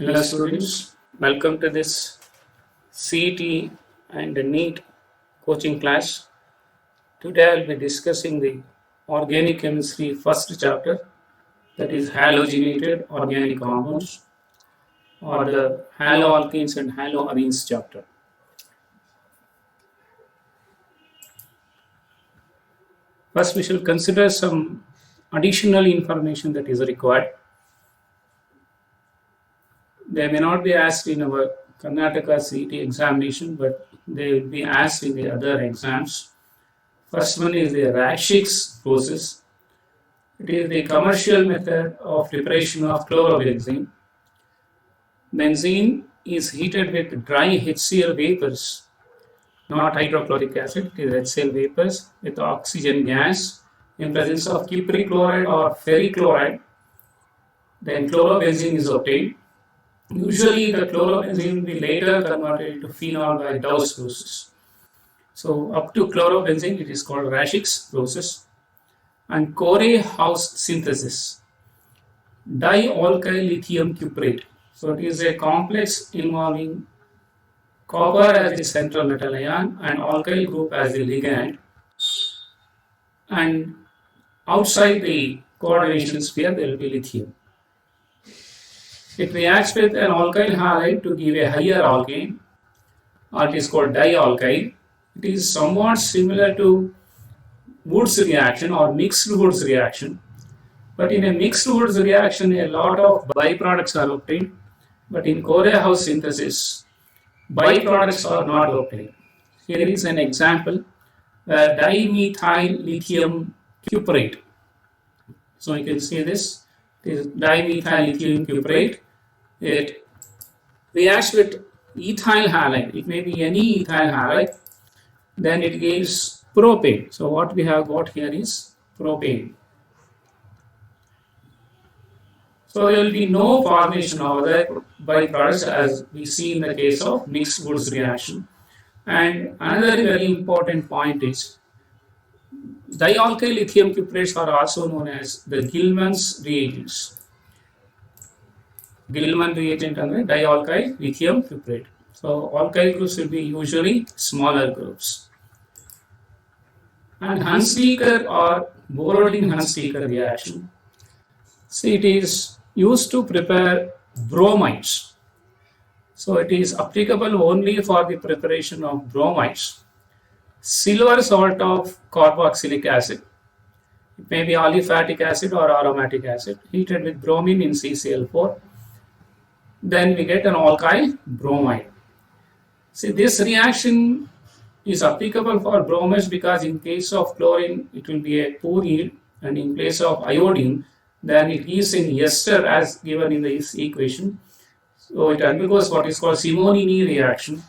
Hello students, welcome to this CET and NEET coaching class. Today I will be discussing the organic chemistry first chapter, that is halogenated organic compounds, or the haloalkanes and haloarenes chapter. First we shall consider some additional information that is required. They may not be asked in our Karnataka CET examination, but they will be asked in the other exams. First one is the Raschig's process. It is the commercial method of preparation of chlorobenzene. Benzene is heated with dry HCl vapors, not hydrochloric acid, it is HCl vapors with oxygen gas in presence of cupric chloride or ferrichloride. Then chlorobenzene is obtained. Usually the chlorobenzene will be later converted into phenol by Dow's process. So up to chlorobenzene it is called Raschig's process. And Corey-House synthesis, dialkyl lithium cuprate. So it is a complex involving copper as the central metal ion and alkyl group as the ligand. And outside the coordination sphere there will be lithium. It reacts with an alkyl halide to give a higher alkane, or it is called dialkyl. It is somewhat similar to Woods reaction or mixed Woods reaction. But in a mixed Woods reaction, a lot of byproducts are obtained. But in Corey-House synthesis, byproducts are not obtained. Here is an example, dimethyl lithium cuprate. So you can see this. This dimethyl lithium cuprate. It reacts with ethyl halide. It may be any ethyl halide. Then it gives propane. So what we have got here is propane. So there will be no formation of the byproducts as we see in the case of mixed Woods reaction. And another very important point is dialkyl lithium cuprates are also known as the Gilman's reagents. Gilman reagent and dialkyl lithium cuprate. So alkyl groups will be usually smaller groups. And Hunsaker or Borodin-Hunsaker reaction. See, it is used to prepare bromides. So it is applicable only for the preparation of bromides. Silver salt of carboxylic acid. It may be aliphatic acid or aromatic acid heated with bromine in CCl4. Then we get an alkyl bromide. See, this reaction is applicable for bromides because in case of chlorine it will be a poor yield, and in place of iodine then it gives in ester as given in this equation. So it undergoes what is called Simonini reaction.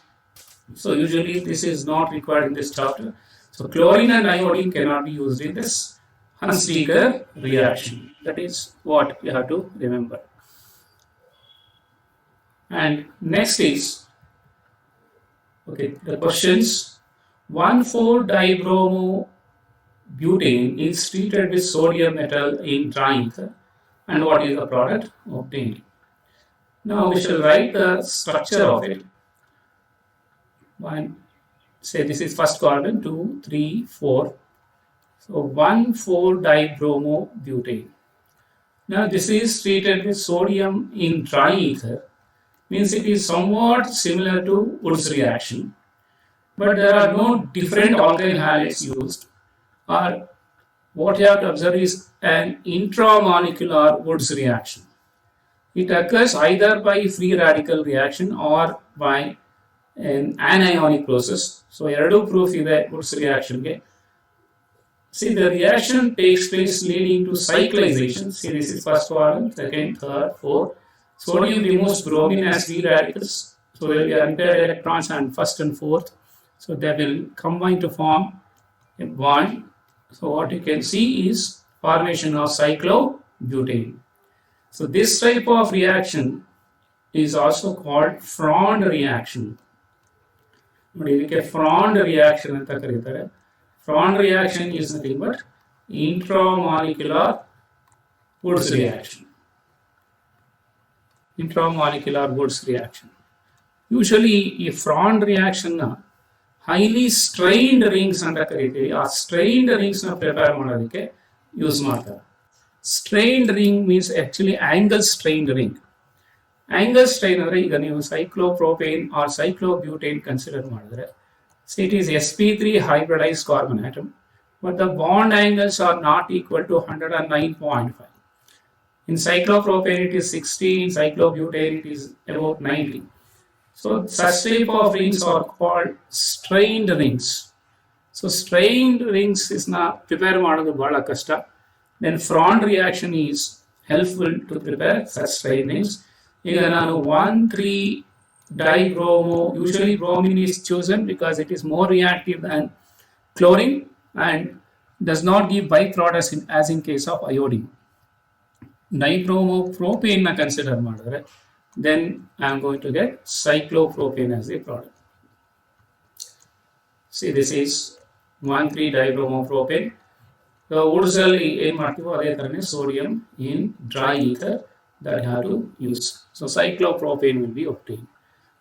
So usually this is not required in this chapter. So chlorine and iodine cannot be used in this Hunsaker reaction. That is what you have to remember. And next is, okay, the questions. 1,4-dibromobutane is treated with sodium metal in dry ether, and what is the product obtained? Now we shall write the structure of it. One, say this is first carbon, 2, 3, 4. So 1,4-dibromobutane. Now this is treated with sodium in dry ether, means it is somewhat similar to Woods reaction. But there are no different alkyl halides used, or what you have to observe is an intramolecular Woods reaction. It occurs either by free radical reaction or by an anionic process. So, eradu proof is a Woods reaction. Okay? See, the reaction takes place leading to cyclization. See, this is first one, second, third, fourth. Sodium removes bromine as free radicals. So, there will be unpaired electrons and first and fourth. So they will combine to form a bond. So what you can see is formation of cyclobutane. So this type of reaction is also called Freund reaction. Freund reaction. Freund reaction is nothing but intramolecular Woods reaction. intramolecular Woods reaction. Usually ಈ ಫ್ರಾಂಡ್ reaction highly strained rings ಅಂತ ಕರಿತೀವಿ. ಆ strained rings ನ prepare ಮಾಡೋದಕ್ಕೆ use ಮಾಡ್ತಾರೆ. Strained ring means actually angle strained ring. Angle strain ಅಂದರೆ ಈಗ ನೀವು cyclopropane or cyclobutane ಕನ್ಸಿಡರ್ ಮಾಡಿದ್ರೆ, so it is sp3 hybridized carbon atom, but the bond angles are not equal to 109.5. In cyclopropane it is 60, in cyclobutane it is about 90. So such type of rings are called strained rings. So strained rings is na prepare ಮಾಡೋದು ಬಹಳ ಕಷ್ಟ. Then front reaction is helpful to prepare such strained rings. ಈಗ ನಾನು 1,3-dibromo, usually bromine is chosen because it is more reactive than chlorine and does not give byproducts as in case of iodine. Dibromo propane na consider ಮಾಡಿದ್ರೆ, then I am going to get cyclopropane as a product. See, this is 1,3-dibromopropane. So Woods ಅಲ್ಲಿ ಏನು ಮಾಡ್ತೀವೋ ಅದೇ ಥರನೇ sodium in dry ether that you have to use. So cyclopropane will be obtained.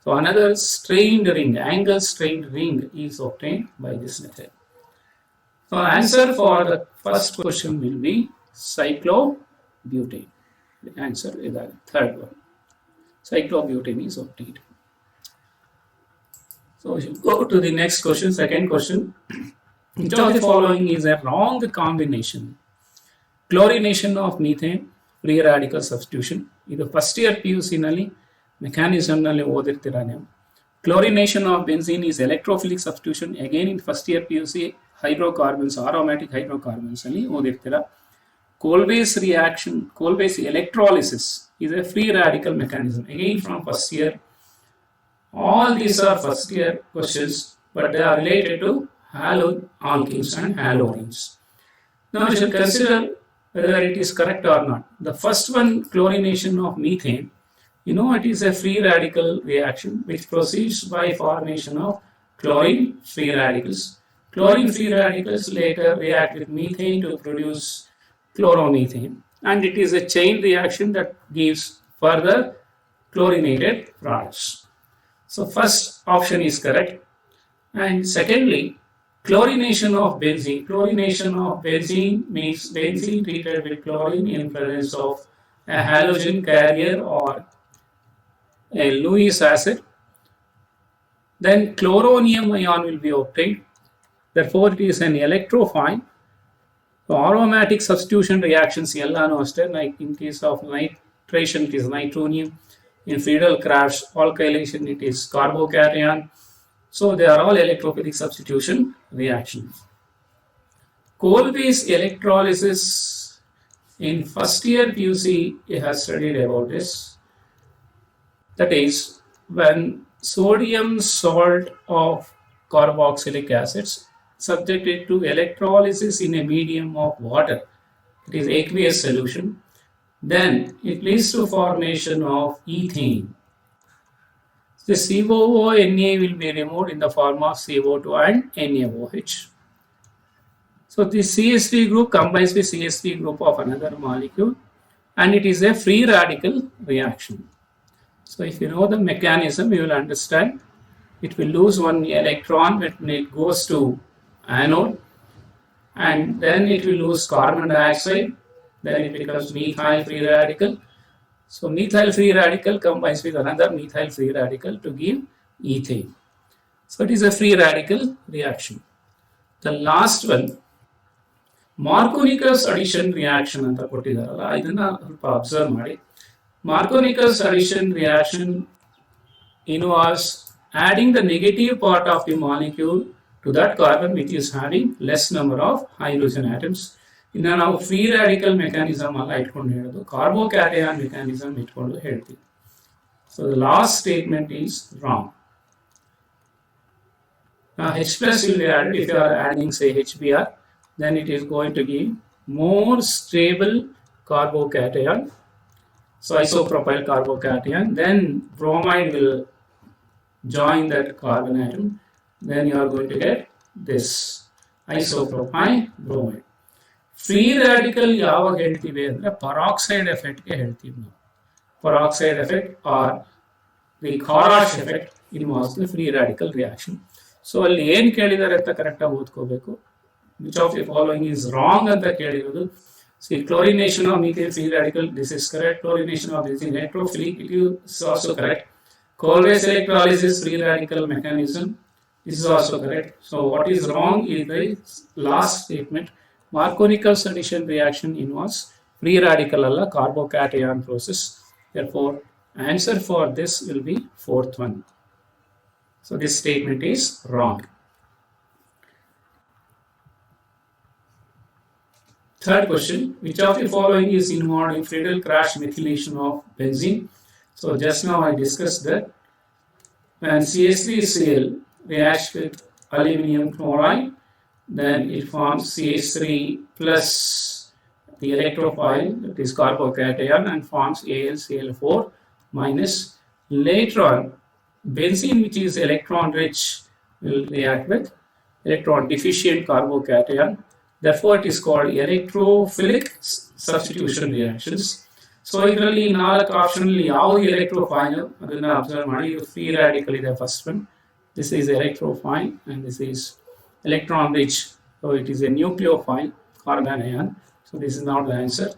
So another strained ring, angle strained ring is obtained by this method. So answer for the first question will be cyclobutane. The answer is the third one. Cyclobutane is obtained. So if you go to the next question, second question, which of the following is a wrong combination? Chlorination of methane, free radical substitution. ಇದು first year PUC ನಲ್ಲಿ ಮೆಕ್ಯಾನಿಸಮ್ನಲ್ಲಿ ಓದಿರ್ತೀರಾ ನೀವು. Chlorination of benzene is electrophilic substitution. Again in first year PUC hydrocarbons, aromatic hydrocarbons ಅಲ್ಲಿ ಓದಿರ್ತೀರಾ. Kolbe's reaction, Kolbe's electrolysis is a free radical mechanism. Again from first year. All these are first year questions, but they are related to haloalkanes and halogens. Now we should consider whether it is correct or not. The first one, chlorination of methane, you know it is a free radical reaction which proceeds by formation of chlorine free radicals. Chlorine free radicals later react with methane to produce chloromethane, and it is a chain reaction that gives further chlorinated products. So first option is correct. And secondly, chlorination of benzene. Chlorination of benzene means benzene treated with chlorine in presence of a halogen carrier or a Lewis acid. Then chloronium ion will be obtained. Therefore, it is an electrophile. So aromatic substitution reactions ellanu ashte, like in case of nitration it is nitronium, in Friedel-Crafts alkylation it is carbocation. So they are all electrophilic substitution reactions. Kolbe's electrolysis, in first year PUC has studied about this. That is, when sodium salt of carboxylic acids subjected to electrolysis in a medium of water, it is aqueous solution, then it leads to formation of ethane. The COO-Na will be removed in the form of CO2 and NaOH. So this CH3 group combines with CH3 group of another molecule, and it is a free radical reaction. So if you know the mechanism, you will understand. It will lose one electron when it goes to anode, and then it will lose carbon dioxide. Then it becomes methyl free radical. So methyl free radical combines with another methyl free radical to give ethane. So it is a free radical reaction. The last one, Markovnikov's addition reaction anta ಕೊಟ್ಟಿದಾರಲ್ಲ, ಇದನ್ನ ಸ್ವಲ್ಪ observe ಮಾಡಿ. Markovnikov's addition reaction involves adding the negative part of the molecule to that carbon which is having less number of hydrogen atoms. ಇನ್ನು ನಾವು free radical mechanism ಅಲ್ಲ ಇಟ್ಕೊಂಡು ಹೇಳೋದು, ಕಾರ್ಬೋಕ್ಯಾರಿಯಾನ್ mechanism ಇಟ್ಕೊಂಡು ಹೇಳ್ತೀವಿ. So the last statement is wrong. H plus will be added if you are adding say HBr, then it is going to give more stable carbocation, so isopropyl carbocation. Then bromide will join that carbon atom, then you are going to get this isopropyl bromide. Free radical ಯಾವಾಗ ಹೇಳ್ತೀವಿ ಅಂದರೆ peroxide ಎಫೆಕ್ಟ್ಗೆ ಹೇಳ್ತೀವಿ ನಾವು. peroxide effect or the Kharash effect involves the free radical reaction. So ಅಲ್ಲಿ ಏನು ಕೇಳಿದ್ದಾರೆ ಅಂತ ಕರೆಕ್ಟಾಗಿ ಓದ್ಕೋಬೇಕು. Which of the following is wrong ಅಂತ ಕೇಳಿರೋದು. See, chlorination of methane free radical, this is correct. Chlorination of benzene electrophilic, it is also correct. Colway's electrolysis free radical mechanism, this is also correct. So what is wrong is the last statement. Markovnikov's addition reaction involves free radical alla carbocation process. Therefore, answer for this will be fourth one. So this statement is wrong. Third question, which of the following is involved in Friedel-Crafts methylation of benzene? So just now I discussed that when CH3Cl reacts with aluminum chloride, then it forms CH3 plus the electrophile, that is carbocation, and forms AlCl4 minus. Later on, benzene, which is electron rich, will react with electron deficient carbocation. Therefore, it is called electrophilic substitution reactions. So, ಇದರಲ್ಲಿ 4 ಆಪ್ಷನಲ್ಲಿ ಯಾವುದು ಎಲೆಕ್ಟ್ರೋಫೈಲ್ ಅದನ್ನು observe ಮಾಡಿ. ಇದು free radical ಇದೆ first one. This is electrophile and this is electron rich. So, it is a nucleophile carbon ion. So, this is not the answer.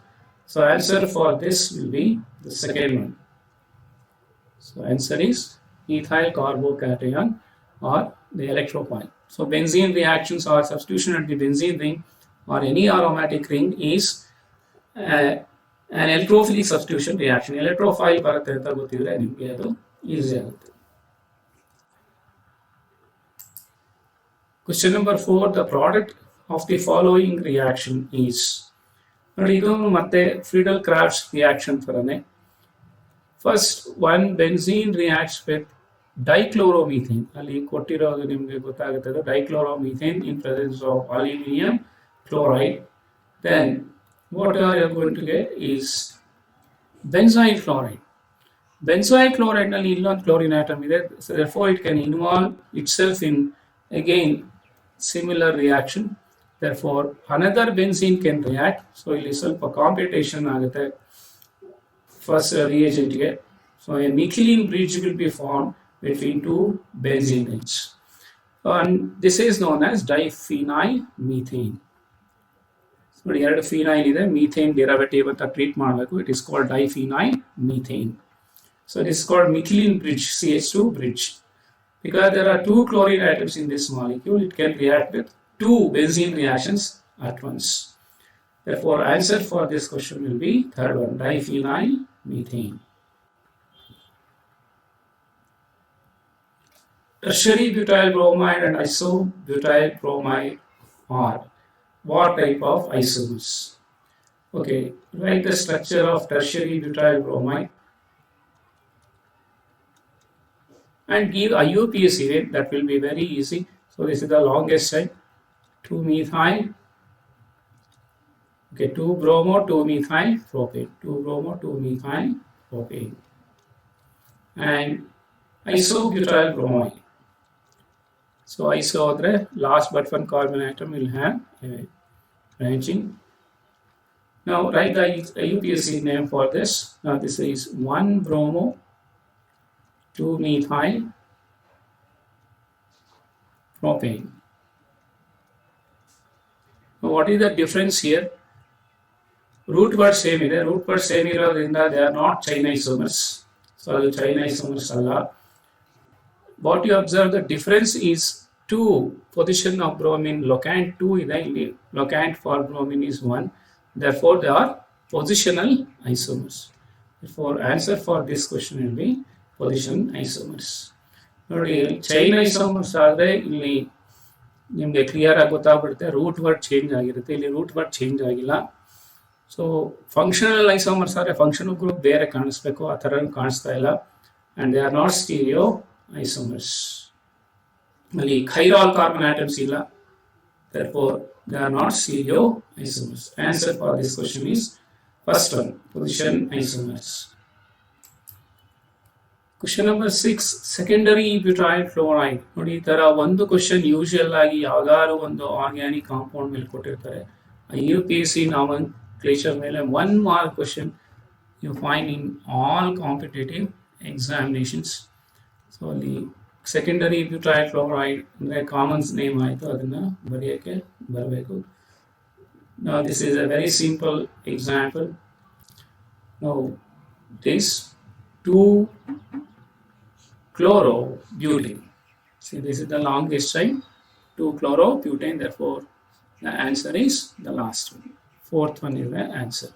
So, answer for this will be the second one. So, answer is ethyl carbocation or the electrophile. So, benzene reactions or substitution at the benzene ring or any aromatic ring is an electrophilic substitution reaction. Electrophile ಬರುತ್ತೆ ಅಂತ ಗೊತ್ತಿದ್ರೆ ನಿಮಗೆ ಅದು easy ಆಗುತ್ತೆ. Question number 4, the product of the following reaction is. ನೋಡಿ ಇದು ಮತ್ತೆ Friedel-Crafts reaction ತರನೇ. First, one benzene reacts with dichloromethane. ಅಲ್ಲಿ ಕೊಟ್ಟಿರೋದು ನಿಮಗೆ ಗೊತ್ತಾಗುತ್ತದೆ. Dichloromethane in presence of aluminum chloride. Then what you are going to get is benzoyl chloride. Benzoyl chloride ನಲ್ಲಿ ಇಲ್ಲೊಂದು chlorine atom ಇದೆ. So therefore it can involve itself in again similar reaction. Therefore another benzene can react. So ಇಲ್ಲಿ ಸ್ವಲ್ಪ competition ಆಗುತ್ತೆ first reagent ಗೆ. So a methylene bridge will be formed between two benzene rings. And this is known as diphenyl methane. ನೋಡಿ ಎರಡು phenyl ಇದೆ, methane derivative ಅಂತ treat ಮಾಡಬೇಕು. It is called diphenyl methane. So it is called methylene bridge, CH2 bridge. Because there are 2 chlorine atoms in this molecule, it can react with 2 benzene reactions at once. Therefore, answer for this question will be third one, diphenyl methane. Tertiary butyl bromide and isobutyl bromide are what type of isomers? Okay, write the structure of tertiary butyl bromide and give IUPAC rate. That will be very easy. So this is the longest side, 2-methyl. Okay, 2-bromo 2-methyl propane, 2-bromo 2-methyl propane, and isobutyl bromide. So iso andre last but one carbon atom will have a branching. Now write the IUPAC name for this. Now this is 1-bromo 2-methyl propane. Now what is the difference here? Root word same ide. Root word same irodrinda they are not chain isomers. So adu chain isomers alla. What you observe, the difference is 2 position of bromine, locant 2 ide, illi locant for bromine is 1. Therefore they are positional isomers. Therefore answer for this question will be position isomers. ನೋಡಿ chain isomers ಆದರೆ ಇಲ್ಲಿ ನಿಮಗೆ clear ಆಗಿ ಗೊತ್ತಾಗ್ಬಿಡುತ್ತೆ, root word change ಆಗಿರುತ್ತೆ. ಇಲ್ಲಿ root word change ಆಗಿಲ್ಲ. So functional isomers ಆದರೆ ಫಂಕ್ಷನಲ್ ಗ್ರೂಪ್ ಬೇರೆ ಕಾಣಿಸ್ಬೇಕು, ಆ ಥರ ಕಾಣಿಸ್ತಾ ಇಲ್ಲ. And they are not stereo isomers. ಅಲ್ಲಿ chiral carbon atoms illa, therefore they are not stereo isomers. Answer for this question is first one, position isomers. Question number 6, secondary butyl fluoride. ನೋಡಿ ಈ ತರ ಒಂದು ಕ್ವಶನ್ ಯೂಶುವಲ್ ಆಗಿ ಯಾವ್ದಾದ್ರು ಒಂದು organic compound ಮೇಲೆ ಕೊಟ್ಟಿರ್ತಾರೆ. IUPAC ನಾಮನ್ಕ್ಲೇಚರ್ ಮೇಲೆ 1 mark question you find in all competitive examinations. So ಅಲ್ಲಿ ಸೆಕೆಂಡರಿ ಬ್ಯೂಟೈಲ್ ಕ್ಲೋರೈಡ್ ಅಂದರೆ ಕಾಮನ್ಸ್ ನೇಮ್ ಆಯಿತು, ಅದನ್ನು ಬರೆಯೋಕ್ಕೆ ಬರಬೇಕು. Now this is a very simple example. Now this 2-chlorobutane. See, this is the longest side, 2-chlorobutane. Therefore, the answer is the last one. Fourth one is the answer.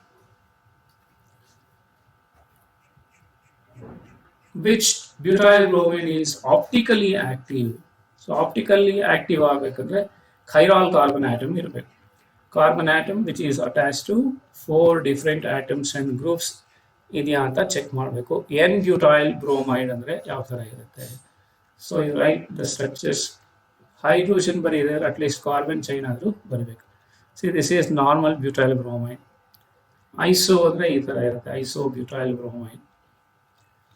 Which butyl bromine is optically active? So optically active ಆಗಬೇಕಂದ್ರೆ chiral carbon atom ಇರಬೇಕು. Carbon atom which is attached to 4 different atoms and groups ಇದೆಯಾ ಅಂತ check ಮಾಡಬೇಕು. N-butyl bromide ಅಂದರೆ ಯಾವ ಥರ ಇರುತ್ತೆ? So you write the structures. Hydrogen ಬರೀದರೆ ಅಟ್ಲೀಸ್ಟ್ ಕಾರ್ಬನ್ ಚೈನ್ ಆದರೂ ಬರಬೇಕು. See, this is normal butyl bromide. Iso ಅಂದರೆ ಈ ಥರ ಇರುತ್ತೆ, iso butyl bromide.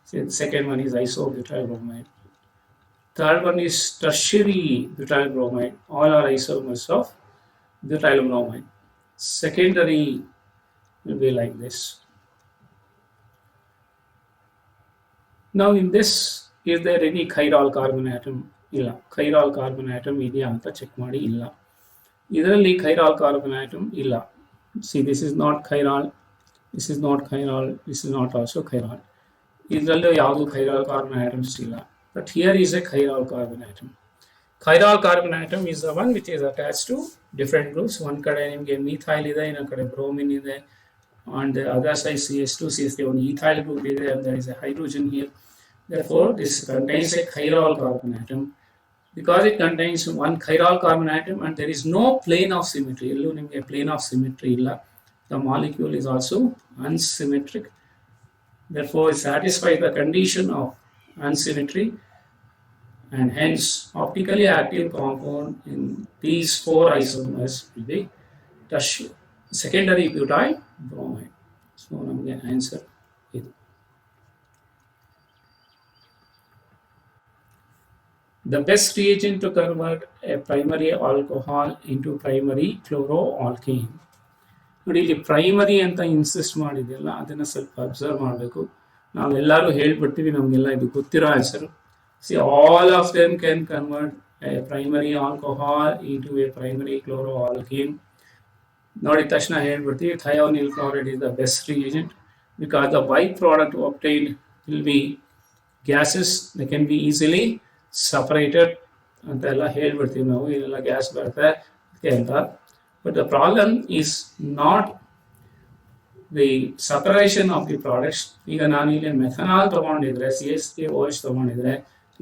See, the second one is isobutyl bromide. Third one is tertiary butyl bromide. All are isomers of butyl bromide. Secondary will be like this. Now in this, is there any chiral carbon atom? Illa. Chiral carbon atom idya anta check ಮಾಡಿ. ಇಲ್ಲ. ಇದರಲ್ಲಿ chiral carbon atom ಇಲ್ಲ. See, this is not chiral, this is not chiral, this is not also chiral. ಇದರಲ್ಲೂ ಯಾವುದು chiral carbon atoms ಇಲ್ಲ. But here is a chiral carbon atom. Chiral carbon atom is the one which is attached to different groups. One ಕಡೆ ನಿಮಗೆ methyl ಇದೆ, ಇನ್ನೊಂದು ಕಡೆ bromine ಇದೆ, on the other side CH2, CH3, one ethyl group ಇದೆ, and there is a hydrogen here. Therefore, this contains a chiral carbon atom. Because it contains one chiral carbon atom and there is no plane of symmetry. ಎಲ್ಲೂ ನಿಮಗೆ plane of symmetry ಇಲ್ಲ. The molecule is also unsymmetric. Therefore, it satisfies the condition of unsymmetry, and hence optically active compound in these 4 isomers will be secondary butyl bromide. So, ನಮಗೆ answer ಇದು. The best reagent to convert a primary alcohol into primary chloroalkane. ನೋಡಿ, ಇಲ್ಲಿ primary ಅಂತ insist ಮಾಡಿದೆಯಲ್ಲ, ಅದನ್ನು ಸ್ವಲ್ಪ observe ಮಾಡಬೇಕು. ನಾವೆಲ್ಲರೂ ಹೇಳ್ಬಿಡ್ತೀವಿ, ನಮಗೆಲ್ಲ ಇದು ಗೊತ್ತಿರೋ answer. See, all of them can convert a primary alcohol into a primary chloroalkane. ನೋಡಿದ ತಕ್ಷಣ ಹೇಳ್ಬಿಡ್ತೀವಿ thionyl chloride is the best reagent because the by product obtained will be gases. They can be easily separated ಅಂತೆಲ್ಲ ಹೇಳ್ಬಿಡ್ತೀವಿ ನಾವು, ಇದೆಲ್ಲ gas ಬರುತ್ತೆ ಅಂತ. But the problem is not the separation of the products. ಈಗ ನಾನು ಇಲ್ಲಿ ಮೆಥನಾಲ್ ತಗೊಂಡಿದ್ರೆ, CH3OH ತಗೊಂಡಿದ್ರೆ,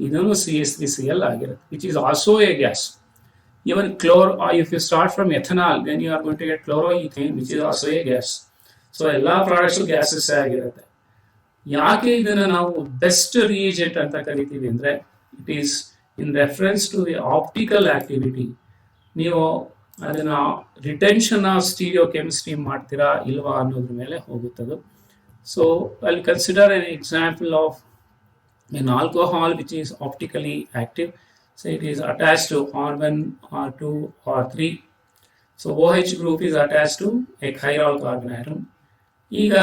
ಇದನ್ನು CH3Cl ಆಗಿರುತ್ತೆ, which is also a gas. Even if you start from ethanol, then you are going to get chloroethane, which is also a gas. So ಎಲ್ಲ products gases ಆಗಿರುತ್ತೆ. ಯಾಕೆ ಇದನ್ನು ನಾವು ಬೆಸ್ಟ್ ರಿಯೇಜೆಂಟ್ ಅಂತ ಕರಿತೀವಿ ಅಂದರೆ, it is in reference to the optical activity. ನೀವು ಅದನ್ನು ರಿಟೆನ್ಷನ್ ಆಫ್ ಸ್ಟೀರಿಯೋ ಕೆಮಿಸ್ಟ್ರಿ ಮಾಡ್ತೀರಾ ಇಲ್ವಾ ಅನ್ನೋದ್ರ ಮೇಲೆ ಹೋಗುತ್ತದು. ಸೊ ಅಲ್ಲಿ consider an example of an alcohol which is optically active. So it is attach to R1, R2, R3. So OH group is attach to a chiral carbon atom. ಈಗ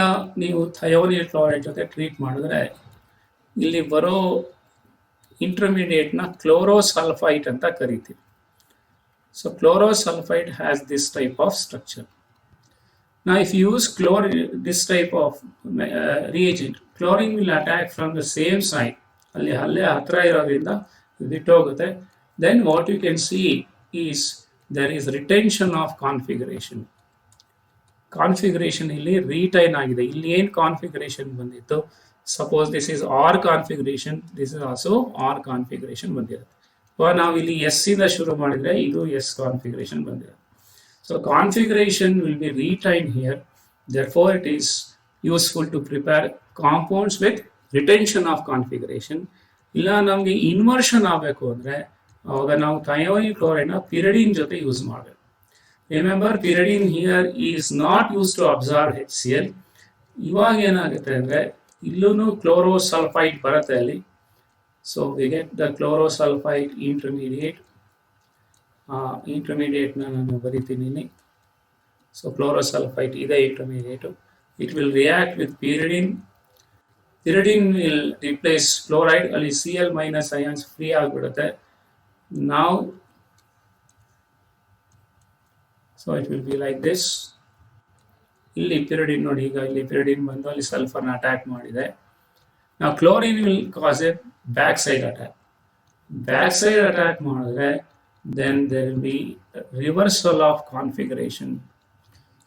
ನೀವು ಥಯೋನಿಲ್ chloride ಜೊತೆ treat ಮಾಡಿದ್ರೆ ಇಲ್ಲಿ ಬರೋ ಇಂಟರ್ಮೀಡಿಯೇಟ್ನ ಕ್ಲೋರೋಸಲ್ಫೈಟ್ ಅಂತ ಕರಿತೀವಿ. So chlorosulfide has this type of structure. Now if you use this type of reagent, chlorine will attack from the same side. ಅಲ್ಲೇ ಹತ್ರ ಇರೋದ್ರಿಂದ ಬಿಟ್ಟೋಗುತ್ತೆ. Then what you can see is there is retention of configuration. Configuration ಇಲ್ಲಿ retain ಆಗಿದೆ. ಇಲ್ಲಿ ಏನು configuration ಬಂದಿತ್ತು, suppose this is R configuration, this is also R configuration ಬಂದಿರುತ್ತೆ. ನಾವು ಇಲ್ಲಿ ಎಸ್ ಇಂದ ಶುರು ಮಾಡಿದ್ರೆ ಇದು ಎಸ್ ಕಾನ್ಫಿಗರೇಷನ್ ಬಂದಿರುತ್ತೆ. So configuration will be retain here. Therefore it is useful to prepare compounds with retention of configuration. ಇಲ್ಲ ನಮಗೆ ಇನ್ವರ್ಷನ್ ಆಗಬೇಕು ಅಂದರೆ ಅವಾಗ ನಾವು ಥಯೋನಿಲ್ ಕ್ಲೋರೈಡ್ನ ಪಿರಿಡಿನ್ ಜೊತೆ ಯೂಸ್ ಮಾಡಬೇಕು. Remember, pyridine here is not use to absorb HCl. ಇವಾಗ ಏನಾಗುತ್ತೆ ಅಂದರೆ ಇಲ್ಲೂ ಕ್ಲೋರೋಸಲ್ಫೈಡ್ ಬರುತ್ತೆ ಅಲ್ಲಿ. So we get the chlorosulfide intermediate. Intermediate ನಾನು ಬರಿತೀನಿ. So chlorosulfide ಇದೆ intermediate. it will react with pyridine. Pyridine will replace chloride, ಅಲ್ಲಿ Cl minus ions free ಆಗಿಬಿಡುತ್ತೆ. Now, so it will be like this. ಇಲ್ಲಿ pyridine ನೋಡಿ, ಈಗ ಇಲ್ಲಿ pyridine ಬಂದು ಅಲ್ಲಿ ಸಲ್ಫರ್ನ ಅಟ್ಯಾಕ್ ಮಾಡಿದೆ. Now chlorine will cause a backside attack. Backside attack ಮಾಡಿದ್ರೆ then there will be reversal of configuration.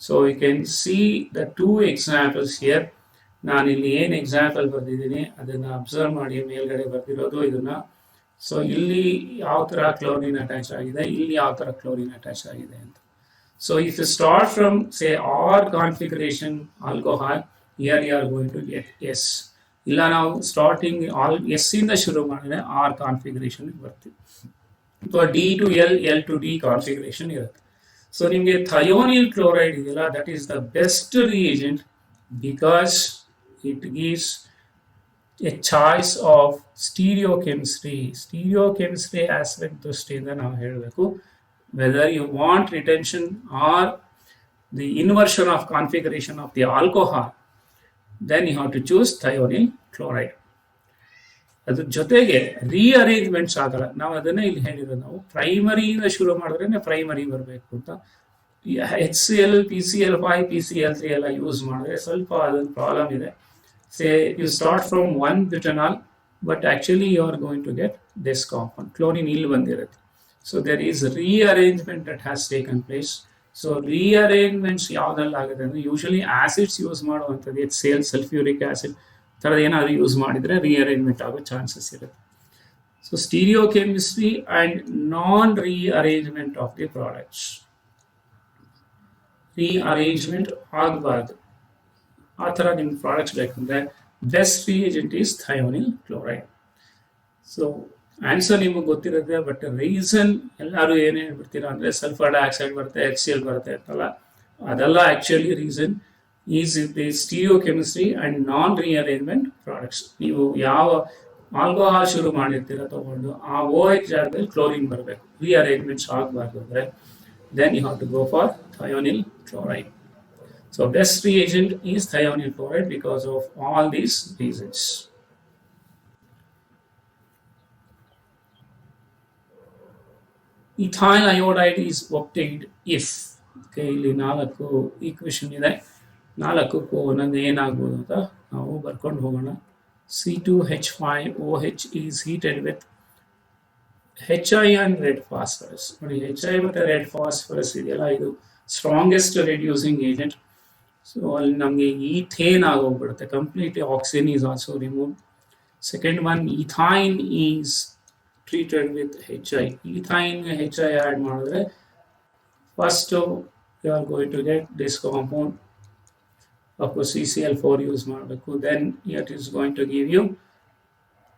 So you can see the two examples here. ನಾನು ಇಲ್ಲಿ ಏನು ಎಕ್ಸಾಂಪಲ್ ಬರ್ದಿದ್ದೀನಿ ಅದನ್ನು ಅಬ್ಸರ್ವ್ ಮಾಡಿ, ಮೇಲ್ಗಡೆ ಬರ್ದಿರೋದು ಇದನ್ನ. ಸೊ ಇಲ್ಲಿ ಯಾವ ಥರ ಕ್ಲೋರಿನ್ ಅಟ್ಯಾಚ್ ಆಗಿದೆ, ಇಲ್ಲಿ ಯಾವ ಥರ ಕ್ಲೋರಿನ್ ಅಟ್ಯಾಚ್ ಆಗಿದೆ ಅಂತ. So if you start from say R configuration alcohol, here you are going to get S. ಇಲ್ಲ ನಾವು ಸ್ಟಾರ್ಟಿಂಗ್ ಎಸ್ ಇಂದ ಶುರು ಮಾಡಿದ್ರೆ ಆರ್ ಕಾನ್ಫಿಗರೇಷನ್ ಬರ್ತೀವಿ, ಅಥವಾ D to L, L to D configuration ಇರುತ್ತೆ. ಸೊ ನಿಮಗೆ ಥಯೋನಿಲ್ ಕ್ಲೋರೈಡ್ ಇದೆಯಲ್ಲ, that is the best reagent because it gives a choice of stereochemistry. Stereochemistry aspect ದೃಷ್ಟಿಯಿಂದ ನಾವು ಹೇಳಬೇಕು, whether you want retention or the inversion of configuration of the alcohol, then you have to choose thionyl chloride. ಅದ್ರ ಜೊತೆಗೆ rearrangements ಆಗಲ್ಲ. ನಾವು ಅದನ್ನೇ ಇಲ್ಲಿ ಹೇಳಿರೋದು, ನಾವು ಪ್ರೈಮರಿಯಿಂದ ಶುರು ಮಾಡಿದ್ರೆ ಪ್ರೈಮರಿ ಬರಬೇಕು ಅಂತ. HCl, PCl5, PCl3 ಎಲ್ಲ ಯೂಸ್ ಮಾಡಿದ್ರೆ ಸ್ವಲ್ಪ ಅದೊಂದು ಪ್ರಾಬ್ಲಮ್ ಇದೆ. Say you start from one butanol, but actually you are going to get this compound, chlorine ಇಲ್ಲಿ ಬಂದಿರುತ್ತೆ. So there is rearrangement that has taken place. So rearrangements ಯಾವುದೆಲ್ಲ ಆಗುತ್ತೆ ಅಂದರೆ, ಯೂಶಲಿ ಆಸಿಡ್ಸ್ ಯೂಸ್ ಮಾಡುವಂಥದ್ದು, HCl, ಸಲ್ಫ್ಯೂರಿಕ್ ಆಸಿಡ್ ಥರದ ಏನಾದರೂ use ಮಾಡಿದರೆ rearrangement ಆಗೋ ಚಾನ್ಸಸ್ ಇರುತ್ತೆ. So stereochemistry and non rearrangement of the products, rearrangement ಆಗಬಾರ್ದು. ಆ ಥರ ನಿಮ್ಗೆ ಪ್ರಾಡಕ್ಟ್ಸ್ ಬೇಕಂದರೆ best reagent is thionyl chloride. So answer ನಿಮಗೆ ಗೊತ್ತಿರುತ್ತೆ, ಬಟ್ ರೀಸನ್ ಎಲ್ಲರೂ ಏನು ಹೇಳ್ಬಿಡ್ತೀರಾ ಅಂದರೆ ಸಲ್ಫರ್ ಡೈಆಕ್ಸೈಡ್ ಬರುತ್ತೆ, HCl ಬರುತ್ತೆ ಅಂತಲ್ಲ. ಅದೆಲ್ಲ actually reason is the stereochemistry and non rearrangement products. ನೀವು ಯಾವ ಆಲ್ಕೋಹಾಲ್ ಶುರು ಮಾಡಿರ್ತೀರ ತಗೊಂಡು, ಆ OH ಜಾಗದಲ್ಲಿ ಕ್ಲೋರಿನ್ ಬರಬೇಕು, ರೀಅರೇಂಜ್ಮೆಂಟ್ಸ್ ಆಗಬಾರ್ದು ಅಂದರೆ, then you have to go for thionyl chloride. So best reagent is thionyl chloride because of all these reasons. Ethyl iodide is obtained if, okay, ಇಲ್ಲಿ 4 ಈಕ್ವೇಷನ್ ಇದೆ, 4ಕ್ಕೂ ಒಂದೊಂದು ಏನಾಗ್ಬೋದು ಅಂತ ನಾವು ಬರ್ಕೊಂಡು ಹೋಗೋಣ. C2H5OH is heated with HI and red phosphorus. ನೋಡಿ, HI ಮತ್ತು ರೆಡ್ ಫಾಸ್ಫರಸ್ ಇದೆಯಲ್ಲ, ಇದು ಸ್ಟ್ರಾಂಗೆಸ್ಟ್ ರೆಡ್ಯೂಸಿಂಗ್ ಏಜೆಂಟ್. ಸೊ ಅಲ್ಲಿ ನಮಗೆ ಈಥೇನ್ ಆಗೋಗ್ಬಿಡುತ್ತೆ, completely oxygen is also remove. Second one, ethyne is treated with HI. ಈಥೈನ್ಗೆ HI ಆ್ಯಡ್ ಮಾಡಿದ್ರೆ first you are going to get this compound. Of course CCl4 use ಮಾಡಬೇಕು. Then it is going to give you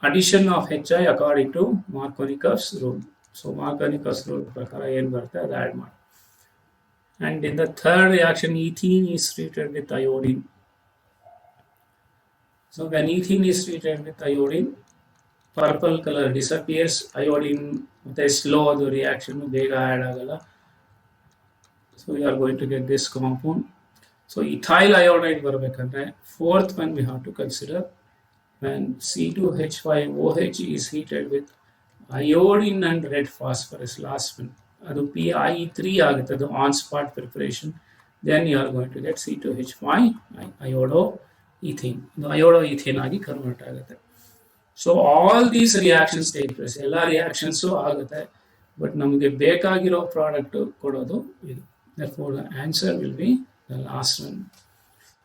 addition of HI according to Markovnikov's rule. So Markovnikov's rule ಪ್ರಕಾರ ಏನು ಬರುತ್ತೆ ಅದು add ಮಾಡಿ. And in the third reaction, ethene is treated with iodine. So when ethene is treated with iodine, purple color disappears. Iodine ಮತ್ತೆ slow ಅದು reaction ಬೇಗ add ಆಗಲ್ಲ. So we are going to get this compound. So ethyl iodide ಬರಬೇಕಂದ್ರೆ fourth one we have to consider. When C2H5OH is heated with iodine and red phosphorus, last one, ಅದು PI3 ಆಗುತ್ತೆ, ಅದು on spot preparation. Then you are going to get C2H5 iodoethane. ಇದು iodoethane ಆಗಿ convert ಆಗುತ್ತೆ. So all these reactions take place, ಎಲ್ಲ reactions ಆಗುತ್ತೆ, but ನಮಗೆ ಬೇಕಾಗಿರೋ ಪ್ರಾಡಕ್ಟು ಕೊಡೋದು ಇದು. therefore the answer will be the last one.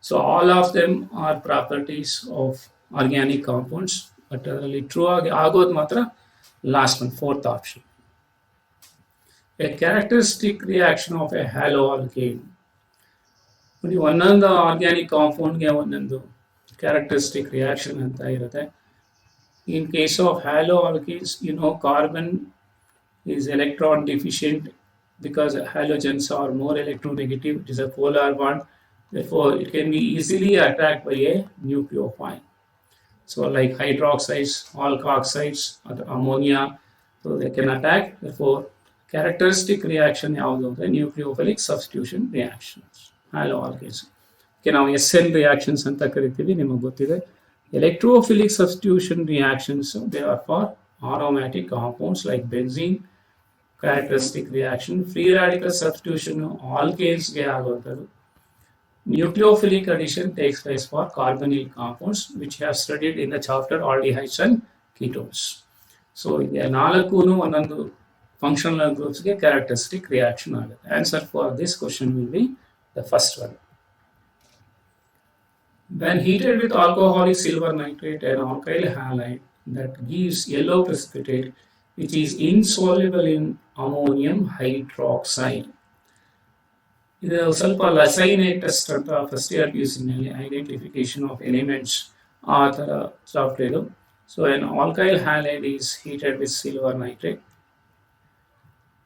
So all of them are properties of organic compounds, but ಅದರಲ್ಲಿ ಟ್ರೂ ಆಗಿ ಆಗೋದು ಮಾತ್ರ last one, fourth option. A characteristic reaction of a haloalkane. ನೋಡಿ, ಒಂದೊಂದು ಆರ್ಗ್ಯಾನಿಕ್ ಕಾಂಪೌಂಡ್ಗೆ ಒಂದೊಂದು characteristic reaction ಅಂತ ಇರುತ್ತೆ. In case of haloalkanes, carbon is electron deficient because halogens are more electronegative. It is a polar bond. Therefore, it can be easily attacked by a nucleophile. So like hydroxides, alkoxides, or ammonia, so they can attack. Therefore, characteristic reaction ಯಾವುದು ಅಂದರೆ nucleophilic substitution reactions, haloalkanes. ನಾವು SN reactions ಅಂತ ಕರಿತೀವಿ, ನಿಮಗೆ ಗೊತ್ತಿದೆ. Electrophilic substitution reactions, they are for aromatic compounds like benzene, characteristic reaction. Free radical substitution alkanes ಗೆ ಆಗುವಂಥದ್ದು. Nucleophilic addition takes place for carbonyl compounds, which have studied in the chapter aldehydes and ketones. So ಇದೆ ನಾಲ್ಕು ಒಂದೊಂದು functional groups ಗೆ characteristic reaction ಆಗುತ್ತೆ. Answer for this question will be the first one. When heated with alcoholic silver nitrate and alkyl halide, that gives yellow precipitate which is insoluble in ammonium hydroxide. ಇದು ಸ್ವಲ್ಪ ಲಸೈನೇಟ್ test ಅಂತ first year PUC ನಲ್ಲಿ identification of elements ಆ ಥರ software. So an alkyl halide is heated with silver nitrate,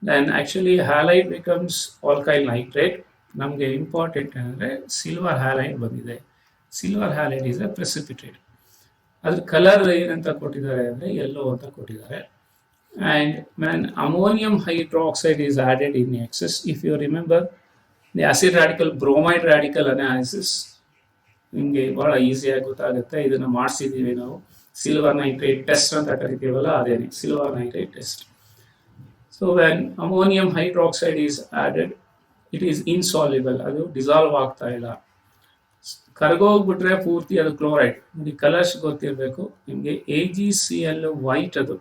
then actually halide becomes alkyl nitrate. ನಮಗೆ important ಅಂದರೆ silver halide ಬಂದಿದೆ. Silver halide is a precipitate. ಅದ್ರ colour ಏನಂತ ಕೊಟ್ಟಿದ್ದಾರೆ ಅಂದರೆ ಯೆಲ್ಲೋ ಅಂತ ಕೊಟ್ಟಿದ್ದಾರೆ. And when ammonium hydroxide is added in excess, if you remember the acid radical bromide radical analysis ನಿಮಗೆ ಭಾಳ ಈಸಿಯಾಗಿ ಗೊತ್ತಾಗುತ್ತೆ. ಇದನ್ನು ಮಾಡಿಸಿದ್ದೀವಿ ನಾವು. ಸಿಲ್ವರ್ ನೈಟ್ರೇಟ್ ಟೆಸ್ಟ್ ಅಂತ ಕರಿತೀವಲ್ಲ, ಅದೇನೆ silver nitrate test. So when ammonium hydroxide is added, it is insoluble, ಅದು ಡಿಸಾಲ್ವ್ ಆಗ್ತಾ ಇಲ್ಲ. ಕರಗೋಗ್ಬಿಟ್ರೆ ಪೂರ್ತಿ ಅದು ಕ್ಲೋರೈಡ್. ನೋಡಿ ಕಲರ್ಸ್ ಗೊತ್ತಿರಬೇಕು ನಿಮಗೆ. AgCl ವೈಟ್ ಅದು,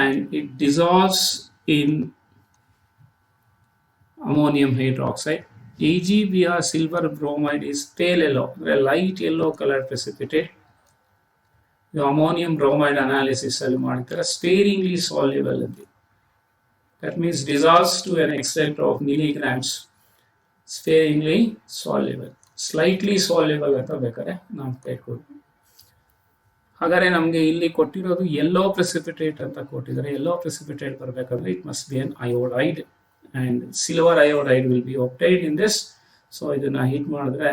and it dissolves in ammonium hydroxide. AgBr silver bromide is pale yellow, light yellow colored precipitate. The ammonium bromide analysis ಅಲ್ಲಿ ಮಾಡ್ತಾರೆ, sparingly soluble ಅಂತ. That means dissolves to an extent of milligrams, sparingly soluble. Slightly soluble ಅಂತ ಬೇಕಾದ್ರೆ ನಾವು ತೆಗೆದುಕೊಳ್ತೀವಿ. ಹಾಗಾದರೆ ನಮಗೆ ಇಲ್ಲಿ ಕೊಟ್ಟಿರೋದು ಯೆಲ್ಲೋ ಪ್ರೆಸಿಪಿಟೇಟ್ ಅಂತ ಕೊಟ್ಟಿದ್ದಾರೆ. ಯೆಲ್ಲೋ ಪ್ರೆಸಿಪಿಟೇಟ್ ಬರಬೇಕಂದ್ರೆ it must be an iodide, and silver iodide will be obtained in this. So ಇದನ್ನ ಹೀಟ್ ಮಾಡಿದ್ರೆ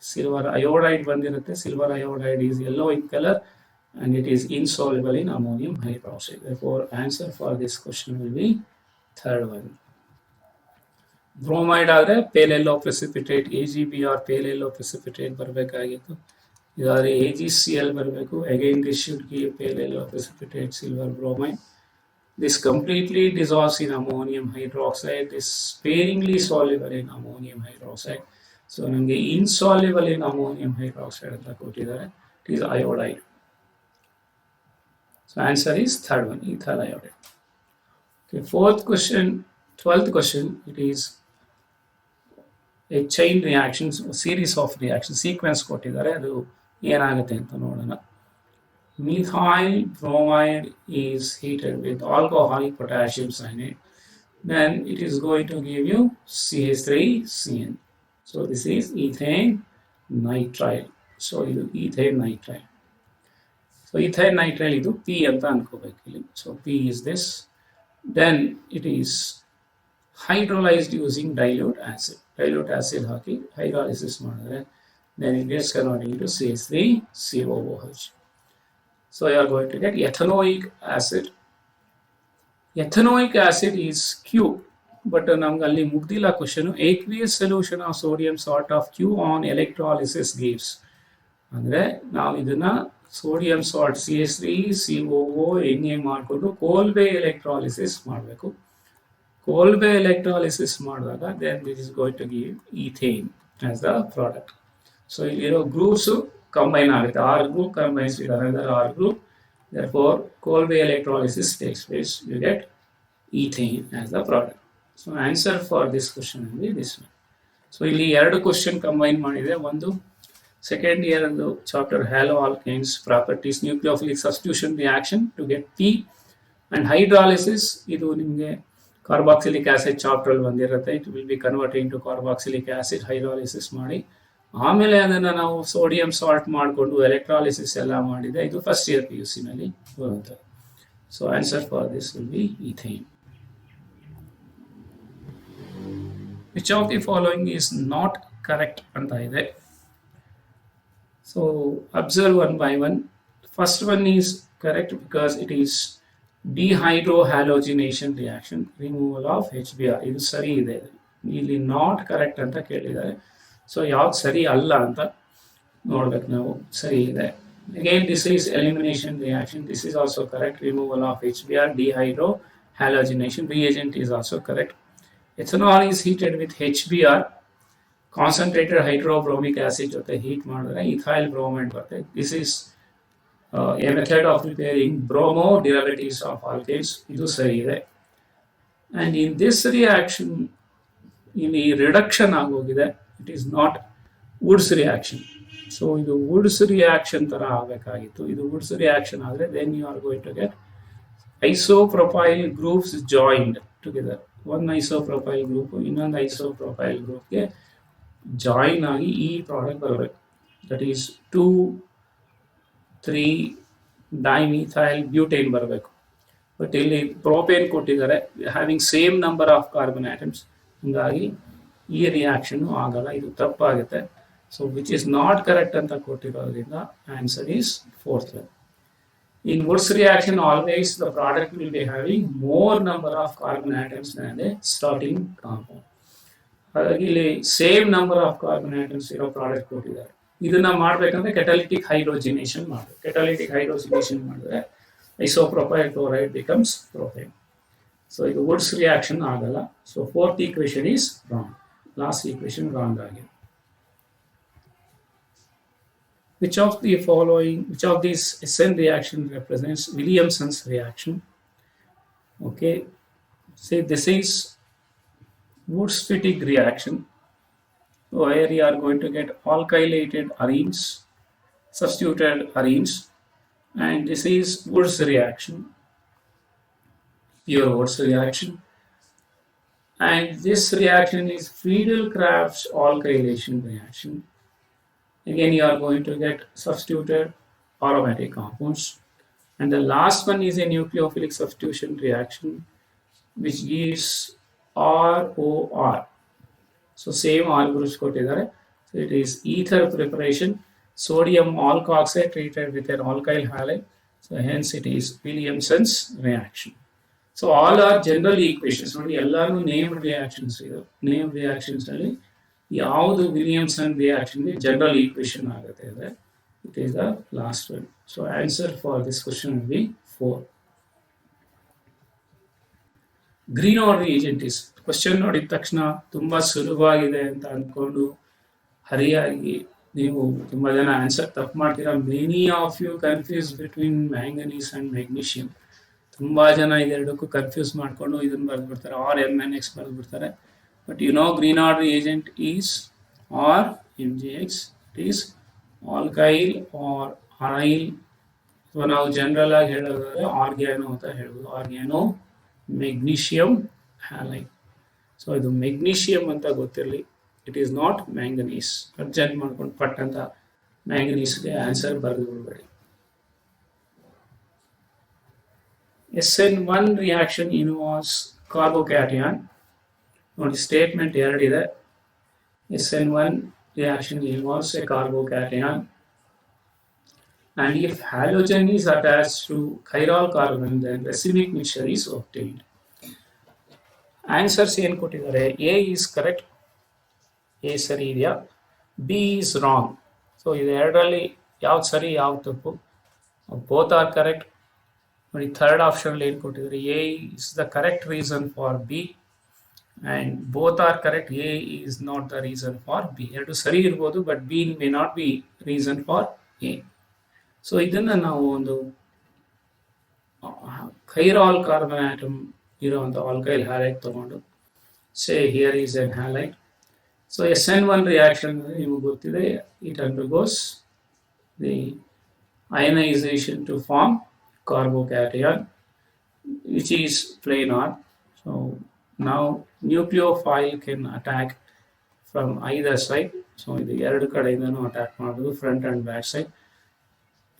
ಸಿಲ್ವರ್ ಅಯೋಡೈಡ್ ಬಂದಿರುತ್ತೆ. Silver iodide is yellow in color and it is insoluble in ammonium hydroxide. Therefore answer for this question will be third one. Bromide ಆದರೆ pale yellow precipitate, AgBr pale yellow precipitate ಬರಬೇಕಾಗಿತ್ತು. ಇದಾದರೆ AgCl ಬರಬೇಕು. Again this should give pale yellow precipitate silver bromide. This completely dissolves in ammonium hydroxide. This sparingly soluble in ammonium hydroxide. So ನಮಗೆ insoluble in ammonium hydroxide ಅಂತ ಕೊಟ್ಟಿದ್ದಾರೆ. It is iodide. So answer is third one, ethyl iodide. Okay, fourth question, 12th question, it is a chain reactions, a series of reactions, sequence ಕೊಟ್ಟಿದ್ದಾರೆ. ಅದು ಏನಾಗುತ್ತೆ ಅಂತ ನೋಡೋಣ. Methyl bromide is heated with alcoholic potassium cyanide, then it is going to give you CH3CN. So this is ethane nitrile. So ಇದು ethane nitrile. So ethane nitrile ಇದು P ಅಂತ ಅನ್ಕೋಬೇಕು ಇಲ್ಲಿ. So P is this. Then it is hydrolyzed using dilute acid. Dilute acid hockey hydrolysis ಮಾಡಿದ್ರೆ then it gets converted into CH3COOH. So you are going to get ethanoic acid. Ethanoic acid is Q, but ನಮ್ಗೆ ಅಲ್ಲಿ ಮುಗ್ದಿಲ್ಲ question. aqueous solution of sodium salt of Q on electrolysis gives. ಅಂದರೆ ನಾವು ಇದನ್ನ sodium salt CH3COO ಎಣ್ಣೆ ಮಾಡಿಕೊಂಡು ಕೋಲ್ಬೆ electrolysis ಮಾಡಬೇಕು. ಕೋಲ್ಬೆ electrolysis ಮಾಡಿದಾಗ then this is going to give ethane as the product. So ಇಲ್ಲಿರೋ ಗ್ರೂಪ್ಸ್ combine ಆಗುತ್ತೆ. R group combines with another R group. Therefore, Kolbe electrolysis takes place. You get ethane as the product. So answer for this question will be this one. So ಇಲ್ಲಿ ಎರಡು question combine ಮಾಡಿದೆ. ಒಂದು second year ಒಂದು chapter halo alkanes properties, nucleophilic substitution reaction to get P, and hydrolysis ಇದು ನಿಮಗೆ carboxylic acid chapter ಬಂದಿರುತ್ತೆ. It will be converting to carboxylic acid hydrolysis ಮಾಡಿ ಆಮೇಲೆ ಅದನ್ನು ನಾವು ಸೋಡಿಯಂ ಸಾಲ್ಟ್ ಮಾಡಿಕೊಂಡು ಎಲೆಕ್ಟ್ರಾಲಿಸಿಸ್ ಎಲ್ಲ ಮಾಡಿದೆ. ಇದು ಫಸ್ಟ್ ಇಯರ್ PUC ನಲ್ಲಿ ಬರುತ್ತೆ. So answer for this will be ethane. Which of the following is not correct ಅಂತ ಇದೆ. So observe one by one. First one is correct because it is dehydrohalogenation reaction, removal of HBr. ಇದು ಸರಿ ಇದೆ. ಇಲ್ಲಿ not correct ಅಂತ ಕೇಳಿದ್ದಾರೆ. So ಯಾವ್ದು ಸರಿ ಅಲ್ಲ ಅಂತ ನೋಡ್ಬೇಕು ನಾವು. ಸರಿ ಇದೆ. Again, this is elimination reaction. This is also correct. Removal of HBr, dehydrohalogenation. Reagent is also correct. Ethanol is heated with HBr, concentrated hydrobromic acid ಜೊತೆ ಹೀಟ್ ಮಾಡಿದ್ರೆ ethyl bromide ಬರುತ್ತೆ. This is a method of preparing bromo derivatives of alkanes. ಇದು ಸರಿ ಇದೆ. And in this reaction, ಇಲ್ಲಿ reduction ಆಗೋಗಿದೆ. It is not Woods reaction. ಸೊ ಇದು ವುಡ್ಸ್ ರಿಯಾಕ್ಷನ್ ತರ ಆಗಬೇಕಾಗಿತ್ತು. ಇದು ವುಡ್ಸ್ ರಿಯಾಕ್ಷನ್ ಆದರೆ then you are going to get isopropyl groups joined together. ಒಂದು ಐಸೋಪ್ರೊಪೈಲ್ ಗ್ರೂಪ್ ಇನ್ನೊಂದು ಐಸೋಪ್ರೊಪೈಲ್ ಗ್ರೂಪ್ಗೆ ಜಾಯಿನ್ ಆಗಿ ಈ ಪ್ರಾಡಕ್ಟ್ ಬರಬೇಕು. ದಟ್ ಈಸ್ 2,3 ಡೈಮಿಥೈಲ್ ಬ್ಯೂಟೇನ್ ಬರಬೇಕು. ಬಟ್ ಇಲ್ಲಿ ಪ್ರೋಪೇನ್ ಕೊಟ್ಟಿದ್ದಾರೆ, having same number of carbon atoms. ಹೀಗಾಗಿ ಈ ರಿಯಾಕ್ಷನ್ ಆಗಲ್ಲ, ಇದು ತಪ್ಪಾಗುತ್ತೆ. So which is not correct anta kotirodrinda answer is fourth one. In Woods reaction, always the product will be having more number of carbon atoms than the starting compound. ಹಾಗಾಗಿ ಇಲ್ಲಿ same number of carbon atoms ಇರೋ product ಕೊಟ್ಟಿದ್ದಾರೆ. ಇದನ್ನ ಮಾಡಬೇಕಂದ್ರೆ ಕೆಟಾಲಿಟಿಕ್ ಹೈಡ್ರೋಜಿನೇಷನ್ ಮಾಡಬೇಕು. ಕೆಟಾಲಿಟಿಕ್ ಹೈಡ್ರೋಜಿನೇಷನ್ ಮಾಡಿದ್ರೆ isopropyl chloride becomes propane. So ಇದು Woods reaction ಆಗಲ್ಲ. So fourth equation is wrong. Last equation wrong ಆಗಿದೆ. Which of these SN reaction represents Williamson's reaction? Okay, say this is Woods-Fittig reaction, where you are going to get alkylated arenes, substituted arenes, and this is Woods reaction, pure Woods reaction. And this reaction is Friedel-Crafts alkylation reaction. Again, you are going to get substituted aromatic compounds. And the last one is a nucleophilic substitution reaction, which gives ROR. So same all groups kottidare. So it is ether preparation, sodium alkoxide treated with an alkyl halide. So hence it is Williamson's reaction. So all are general equations. Only ಎಲ್ಲಾನು named reactions ಇದೆ. Named reactions ಅಲ್ಲಿ ಯಾವುದು Williamson reaction general equation ಆಗುತ್ತೆ ಅಂದರೆ it is the last one. So answer for this question will B 4. Greenwood reagent is. Question ನೋಡಿದ ತಕ್ಷಣ ತುಂಬ ಸುಲಭವಾಗಿದೆ ಅಂತ ಅಂದ್ಕೊಂಡು ಹರಿಯಾಗಿ ನೀವು ತುಂಬ ಜನ ಆನ್ಸರ್ ತಪ್ಪು ಮಾಡ್ತೀರಾ. Many of you confuse between manganese and magnesium. ತುಂಬ ಜನ ಇದೆರಡಕ್ಕೂ ಕನ್ಫ್ಯೂಸ್ ಮಾಡಿಕೊಂಡು ಇದನ್ನು ಬರೆದ್ಬಿಡ್ತಾರೆ, ಆರ್ MnX ಬರೆದ್ಬಿಡ್ತಾರೆ. But you know Grignard reagent is or MgX. It is alkyl or aryl. So now general ಆಗಿ ಹೇಳೋದಾದ್ರೆ ಆರ್ಗ್ಯಾನೋ ಅಂತ ಹೇಳ್ಬೋದು. Organo magnesium halide. ಸೊ ಇದು ಮೆಗ್ನೀಷಿಯಂ ಅಂತ ಗೊತ್ತಿರಲಿ. It is not manganese. Urgent ಮಾಡ್ಕೊಂಡು ಪಟ್ ಅಂತ ಮ್ಯಾಂಗನೀಸ್ಗೆ ಆನ್ಸರ್ ಬರೆದು ಬಿಡಬೇಡಿ. SN1 reaction involves carbocation. ನೋಡಿ ಸ್ಟೇಟ್ಮೆಂಟ್ ಎರಡಿದೆ. SN1 reaction involves a carbocation, and if halogen is attached to chiral carbon, then racemic mixture is obtained. Answers ಏನು ಕೊಟ್ಟಿದ್ದಾರೆ? A is correct, A ಸರಿ ಇದೆಯಾ, B is wrong. ಸೊ ಇದು ಎರಡರಲ್ಲಿ ಯಾವ್ದು ಸರಿ ಯಾವ್ದು ತಪ್ಪು? Both are correct. ನೋಡಿ ಥರ್ಡ್ ಆಪ್ಷನಲ್ಲಿ ಏನು ಕೊಟ್ಟಿದ್ದಾರೆ? A is the correct reason for B. And both are correct. A is not the reason for B. ಎರಡು ಸರಿ ಇರ್ಬೋದು, but B may not be reason for A. So ಇದನ್ನು ನಾವು ಒಂದು chiral carbon atom ಇರುವಂಥ alkyl halide ತಗೊಂಡು say here is an halide. So SN1 reaction ನಿಮಗೆ ಗೊತ್ತಿದೆ, it undergoes the ionization to form carbocation, which is planar. So now nucleophile can attack from either side. So ಇದು ಎರಡು ಕಡೆಯಿಂದನೂ attack ಮಾಡೋದು, front and back side.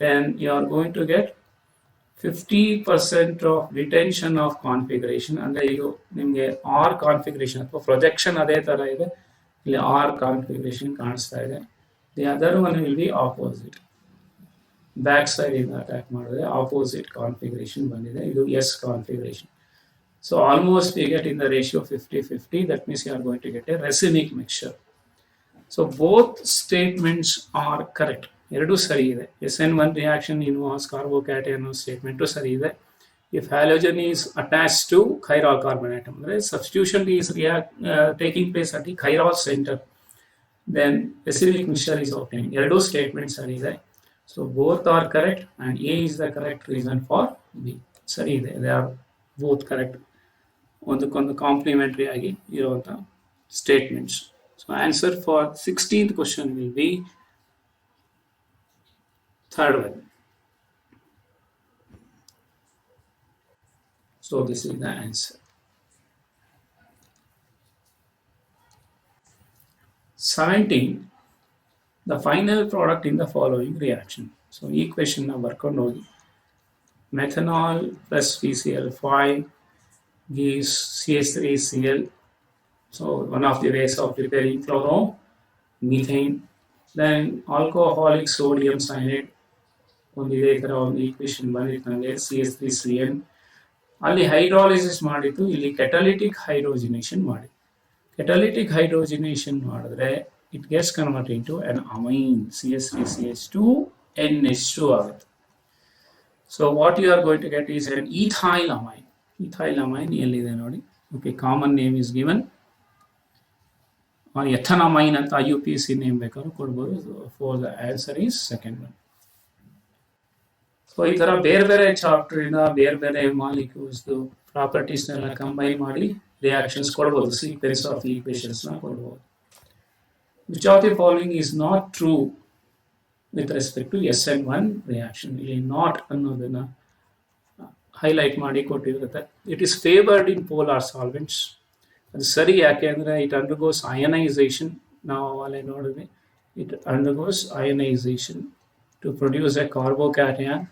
then you are going to get 50% of retention of configuration. ಅಂದರೆ ಇದು ನಿಮಗೆ R configuration ಅಥವಾ projection ಅದೇ ಥರ ಇದೆ, ಇಲ್ಲಿ ಆರ್ ಕಾನ್ಫಿಗರೇಷನ್ ಕಾಣಿಸ್ತಾ ಇದೆ. The other one will be opposite. Back side ಇಂದ ಅಟ್ಯಾಕ್ ಮಾಡಿದ್ರೆ ಆಪೋಸಿಟ್ ಕಾನ್ಫಿಗರೇಷನ್ ಬಂದಿದೆ, ಇದು S configuration. So almost we get in the ratio 50-50. That means you are going to get a racemic mixture. So both statements are correct. ಎರಡು ಸರಿ ಇದೆ. SN1 reaction involves carbocation statement ಸರಿ ಇದೆ. If halogen is attached to chiral carbon atom, substitution is taking place at the chiral center, then acidic mixture is obtained. ಎರಡು statements ಸರಿ ಇದೆ. So both are correct and A is the correct reason for B. ಸರಿ ಇದೆ. They are both correct. ಒಂದಕ್ಕೊಂದು complementary ಆಗಿ ಇರುವಂಥ statements. So answer for 16th question will be third one. So this is the answer. 17. The final product in the following reaction. So equation number konodi. Methanol plus PCl5 gives CH3Cl. So one of the ways of preparing chloromethane. Then alcoholic sodium cyanide ಒಂದಿದೆ ಈ ಥರ ಒಂದು equation ಬಂದಿತ್ತು ನನಗೆ CH3Cl. ಅಲ್ಲಿ hydrolysis ಮಾಡಿತ್ತು, ಇಲ್ಲಿ catalytic ಹೈಡ್ರೋಜಿನೇಷನ್ ಮಾಡಿ. ಕೆಟಲಿಟಿಕ್ ಹೈಡ್ರೋಜಿನೇಷನ್ ಮಾಡಿದ್ರೆ it gets convert into an amine CH3CH2 NH2 ಆಗುತ್ತೆ. So what you are going to get is an ethyl amine. Ethyl amine ಎಲ್ಲಿದೆ ನೋಡಿ. Okay, common name is given. Ethanamine ಅಂತ IUPAC name ಬೇಕಾದ್ರೂ ಕೊಡ್ಬೋದು. For the answer is second one. So ಈ ಥರ ಬೇರೆ ಬೇರೆ ಚಾಪ್ಟರಿಂದ ಬೇರೆ ಬೇರೆ ಮಾಲಿಕ್ಯೂಲ್ಸ್ದು ಪ್ರಾಪರ್ಟೀಸ್ನೆಲ್ಲ ಕಂಬೈನ್ ಮಾಡಿ ರಿಯಾಕ್ಷನ್ಸ್ ಕೊಡ್ಬೋದು. ಸೀಕ್ವೆನ್ಸ್ ಆಫ್ ಈಕ್ವೇಷನ್ಸ್ನ ಕೊಡ್ಬೋದು. Which of the following is not true with respect to SN1 reaction. ಇಲ್ಲಿ ನಾಟ್ ಅನ್ನೋದನ್ನ ಹೈಲೈಟ್ ಮಾಡಿ ಕೊಟ್ಟಿರುತ್ತೆ. It is favoured in polar solvents. ಅದು ಸರಿ, ಯಾಕೆ ಅಂದರೆ ಇಟ್ ಅಂಡರ್ಗೋಸ್ ಅಯನೈಸೇಷನ್. ನಾವು ಅಲ್ಲೇ ನೋಡಿದ್ವಿ, it undergoes ionisation to produce a carbocation.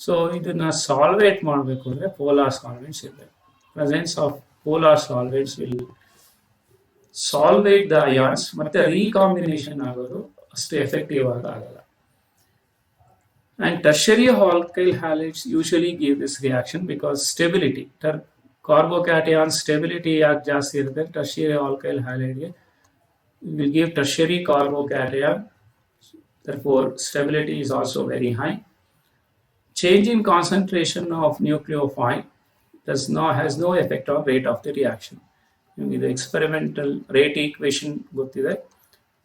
So ಇದನ್ನು ಸಾಲ್ವೇಟ್ ಮಾಡಬೇಕು ಅಂದರೆ ಪೋಲಾರ್ ಸಾಲ್ವೆಂಟ್ಸ್ ಇರಬೇಕು. Presence of polar solvents will solvate the ions. ಮತ್ತು ರೀಕಾಂಬಿನೇಷನ್ ಆಗೋದು ಅಷ್ಟು ಎಫೆಕ್ಟಿವ್ ಆಗಿ ಆಗಲ್ಲ. And tertiary alkyl halides usually give this reaction because stability. Carbocation stability ಯಾಕೆ ಜಾಸ್ತಿ ಇರುತ್ತೆ, ಟರ್ಷರಿ ಆಲ್ಕೈಲ್ ಹ್ಯಾಲೈಡ್ಗೆ will give tertiary carbocation. Therefore, stability is also very high. Change in concentration of nucleophile has no effect on rate of the reaction. The experimental rate equation ಗೊತ್ತಿದೆ.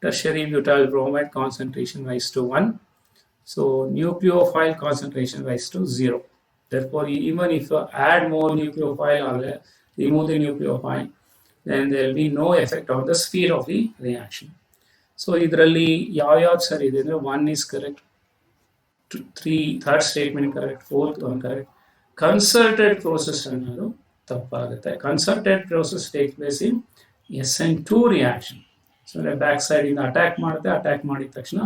Tertiary butyl bromide concentration rise to 1. So nucleophile concentration rise to 0. Therefore, even if you add more nucleophile or remove the nucleophile, then there will be no effect on the sphere of the reaction. So ಇದರಲ್ಲಿ ಯಾವ್ಯಾವ್ದು ಸರಿ ಇದೆ ಅಂದರೆ 1 is correct, 3 third statement correct, 4th one correct. Concerted process ಅನ್ನೋದು ತಪ್ಪಾಗುತ್ತೆ. Concerted process take place in SN2 reaction. So back ಸೈಡಿಂದ attack ಮಾಡುತ್ತೆ, attack ಮಾಡಿದ ತಕ್ಷಣ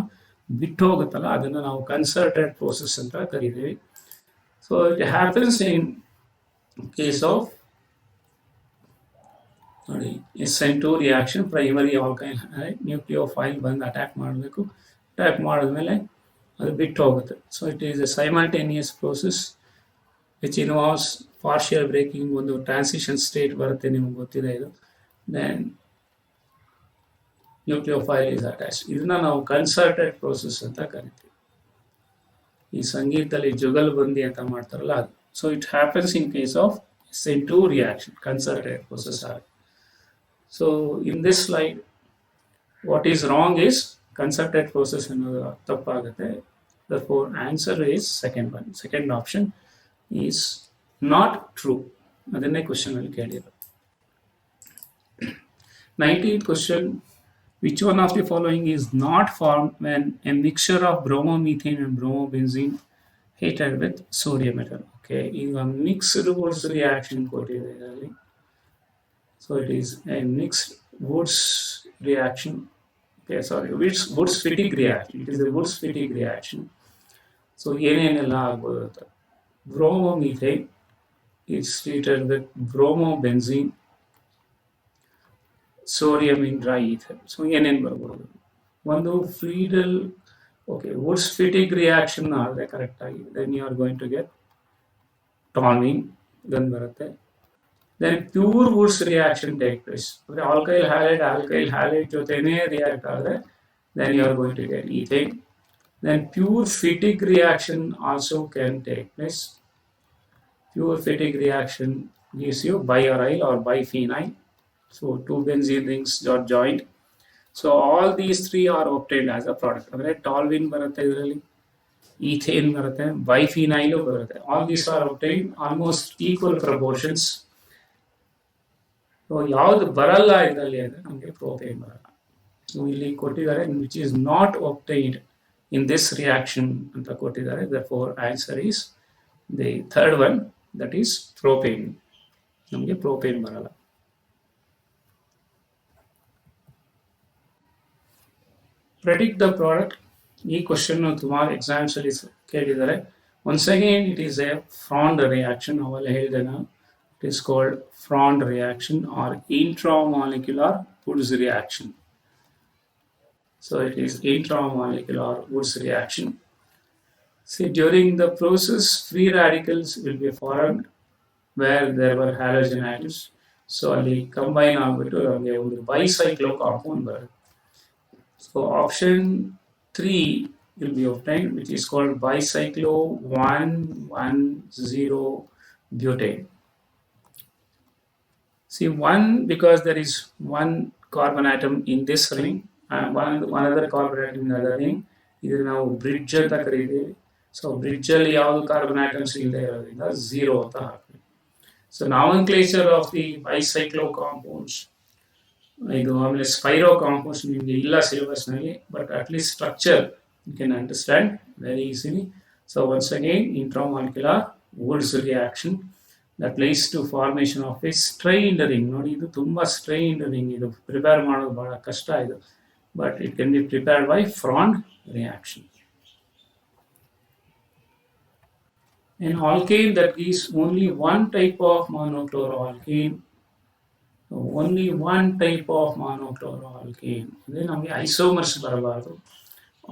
ಬಿಟ್ಟು ಹೋಗುತ್ತಲ್ಲ, ಅದನ್ನು ನಾವು ಕನ್ಸರ್ಟೆಡ್ ಪ್ರೋಸೆಸ್ ಅಂತ ಕರೀತೀವಿ. So it happens in case of ನೋಡಿ SN2 reaction. Primary alkyl nucleophile ಬಂದು ಅಟ್ಯಾಕ್ ಮಾಡಬೇಕು. ಅಟ್ಯಾಕ್ ಮಾಡಿದ್ಮೇಲೆ ಅದು ಬಿಟ್ಟು ಹೋಗುತ್ತೆ. So it is a simultaneous process which involves partial breaking. ಒಂದು ಟ್ರಾನ್ಸಿಷನ್ ಸ್ಟೇಟ್ ಬರುತ್ತೆ, ನಿಮ್ಗೆ ಗೊತ್ತಿದೆ ಇದು. Then nucleophile is attach. ಇದನ್ನ ನಾವು ಕನ್ಸರ್ಟೆಡ್ ಪ್ರೋಸೆಸ್ ಅಂತ ಕರಿತೀವಿ. ಈ ಸಂಗೀತದಲ್ಲಿ ಜುಗಲ್ಬಂದಿ ಅಂತ ಮಾಡ್ತಾರಲ್ಲ ಅದು. So it happens in case of SN2 reaction, concerted process ಆಗುತ್ತೆ. So in this slide, what is wrong is concerted process ಅನ್ನೋದು ತಪ್ಪಾಗುತ್ತೆ. Therefore answer is second one. Second option is not true. ಅದನ್ನೇ ಕ್ವಶನ್ ಅಲ್ಲಿ ಕೇಳಿದ್ರು. 19th question, which one of the following is not formed when a mixture of bromomethane and bromobenzene heated with sodium metal? Okay, ಈಗ mixed Woods reaction ಕೊಟ್ಟಿದೆ ಇದರಲ್ಲಿ. So it is a mixed Woods reaction. Okay, sorry, Woods-Fittig reaction. It is a Woods-Fittig reaction. So ಏನೇನೆಲ್ಲ ಆಗ್ಬೋದು ಅಂತ. Bromomethane is treated with bromobenzene, sodium in dry ether. So ಏನೇನು ಬರ್ಬೋದು. ಒಂದು Friedel, okay, Woods-Fittig reaction ಆದರೆ correct ಆಗಿ, then you are going to get toluene, then ಬರುತ್ತೆ. then pure Wurtz reaction take place. Alkyl halide jotene react ಆದರೆ then you are going to get ethane. Then pure Fittig reaction also can take place. Pure Fittig reaction gives you biaryl or biphenyl. So two benzene rings are joined. So all these three are obtained as a product. ಅಂದರೆ toluene ಬರುತ್ತೆ ಇದರಲ್ಲಿ, ethane ಬರುತ್ತೆ, biphenyl ಬರುತ್ತೆ. All these are obtained almost equal proportions. So ಯಾವುದು ಬರಲ್ಲ ಇದರಲ್ಲಿ ಅಂದರೆ ನಮಗೆ ಪ್ರೋಪೇನ್ ಬರಲ್ಲ. ಸೊ ಇಲ್ಲಿ ಕೊಟ್ಟಿದ್ದಾರೆ which is not obtained in this reaction ಅಂತ ಕೊಟ್ಟಿದ್ದಾರೆ. therefore answer is the third one, that is propane. ನಮಗೆ ಪ್ರೋಪೇನ್ ಬರಲ್ಲ. Predict the product. ಈ ಕ್ವಶನ್ ಸುಮಾರು ಎಕ್ಸಾಮ್ಸ್ ಅಲ್ಲಿ ಕೇಳಿದ್ದಾರೆ. Once again it is a Frankland reaction. ಅವೆಲ್ಲ ಹೇಳಿದೆ ನಾನು. It is called Frond reaction or intramolecular Wurtz reaction. So it is intramolecular Wurtz reaction. See, during the process, free radicals will be formed where there were halogen atoms. So they combine with bicyclo compound. So option 3 will be obtained, which is called bicyclo 1,1,0 butane. See, one, because there is one carbon atom in this ring and one other carbon atom in the other ring, ಇದು ನಾವು bridge ಅಂತ ಕರೀತೀವಿ. So ಬ್ರಿಡ್ಜಲ್ಲಿ ಯಾವುದು carbon atoms ಇಲ್ಲದೆ ಇರೋದ್ರಿಂದ 0 ಅಂತ ಹಾಕ್ತೀವಿ. So nomenclature of the bicyclo compounds, ಇದು ಆಮೇಲೆ ಸ್ಪೈರೋ ಕಾಂಪೌಂಡ್ಸ್ ನಿಮಗೆ ಇಲ್ಲ ಸಿಲೆಬಸ್ನಲ್ಲಿ, but at least structure you can understand very easily. So once again intramolecular Wurtz reaction that leads to formation of a strained ring. ನೋಡಿ, ಇದು ತುಂಬ strained ring. ಇದು prepare ಮಾಡೋದು ಬಹಳ ಕಷ್ಟ ಇದು, but it can be prepared by Frond reaction. An alkane that gives only one type of monochloroalkane, only one type of monochloroalkane, ಅಂದರೆ ನಮಗೆ ಐಸೋಮರ್ಸ್ ಬರಬಾರದು.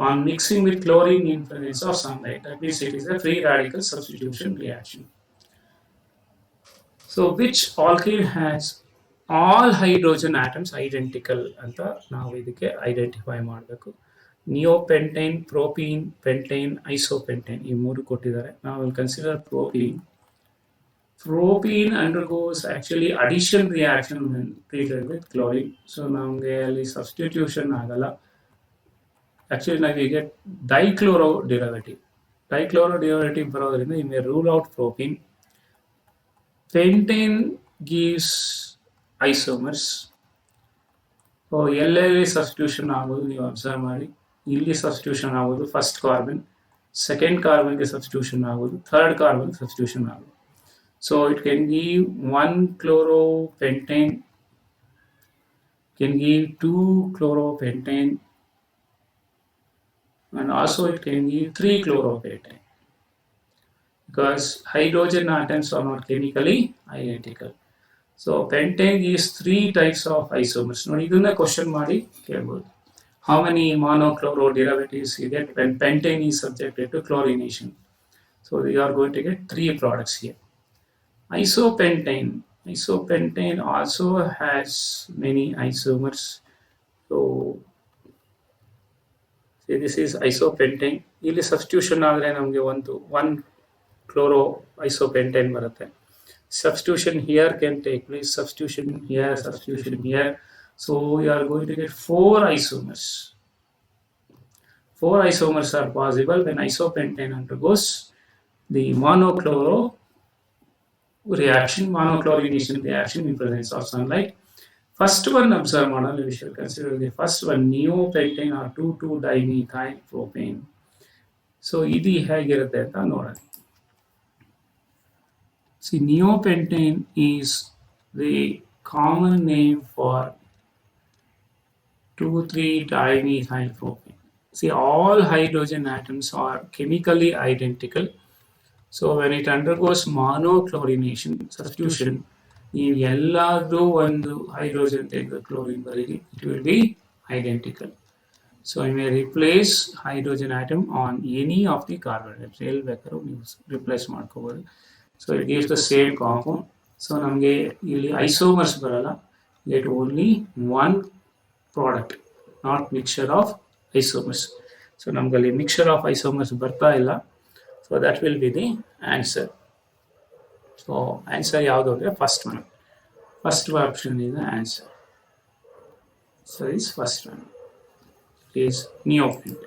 On mixing with chlorine in presence of sunlight, that means it is a free radical substitution reaction. So which alkane has all hydrogen atoms identical ಅಂತ ನಾವು ಇದಕ್ಕೆ identify ಮಾಡಬೇಕು. ನಿಯೋಪೆಂಟೈನ್, propene, ಪೆಂಟೈನ್, ಐಸೋಪೆಂಟೈನ್, ಈ ಮೂರು ಕೊಟ್ಟಿದ್ದಾರೆ. ನಾವು will consider propene. Propene undergoes actually addition reaction when treated with chlorine. So ನಮಗೆ ಅಲ್ಲಿ ಸಬ್ಸ್ಟಿಟ್ಯೂಷನ್ ಆಗಲ್ಲ. Actually now we get dichloro derivative. Dichloro derivative ಬರೋದ್ರಿಂದ you may rule out propene. Pentane gives isomers. So ಎಲ್ಲೆಲ್ಲಿ substitution ಆಗೋದು ನೀವು observe ಮಾಡಿ. ಇಲ್ಲಿ substitution ಆಗೋದು ಫಸ್ಟ್ ಕಾರ್ಬನ್, ಸೆಕೆಂಡ್ ಕಾರ್ಬನ್ಗೆ ಸಬ್ಸ್ಟಿಟ್ಯೂಷನ್ ಆಗೋದು, ಥರ್ಡ್ ಕಾರ್ಬನ್ ಸಬ್ಸ್ಟಿಟ್ಯೂಷನ್ ಆಗೋದು. So it can give 1 chloropentane, can give 2 chloropentane, and also it can give 3 chloropentane because hydrogen atoms are not chemically identical. So pentane gives 3 types of isomers. ನೋಡಿ, ಇದನ್ನ question ಮಾಡಿ ಕೇಳಬಹುದು. How many monochloro derivatives you get when pentane is subjected to chlorination? So you are going to get 3 products here. Isopentane also has many isomers. So see, this is isopentane. ಇಲ್ಲಿ substitution ಆದರೆ ನಮಗೆ one chloro isopentane ಬರುತ್ತೆ. Substitution here can take place, substitution here. So you are going to get 4 isomers. 4 isomers are possible when isopentane undergoes the monochlorination reaction in presence of sunlight. First one observe model, we shall consider the first one, neopentane or 2,2-dimethyl propane. So ಇದು ಹೇಗಿರುತ್ತೆ ಅಂತ ನೋಡೋಣ. See, neopentane is the common name for 2,3-dimethyl propane. See, all hydrogen atoms are chemically identical. So when it undergoes monochlorination substitution, ನೀವು ಎಲ್ಲಾದರೂ ಒಂದು hydrogen ತೆಗೆದು chlorine ಬರೀರಿ, it will be identical. So you may replace hydrogen atom on any of the carbon atoms. ಎಲ್ಲಿ ಬೇಕಾದ್ರೂ ನೀವು replace ಮಾಡ್ಕೋಬೋದು. So it gives the same compound. So ನಮಗೆ ಇಲ್ಲಿ ಐಸೋಮರ್ಸ್ ಬರಲ್ಲ, get only one product, not mixture of isomers. So ನಮಗಲ್ಲಿ mixture of isomers ಬರ್ತಾ ಇಲ್ಲ. So that will be the answer. So answer ಯಾವುದು ಅಂದರೆ first one. First option is the answer. So is first one. It is neoprene.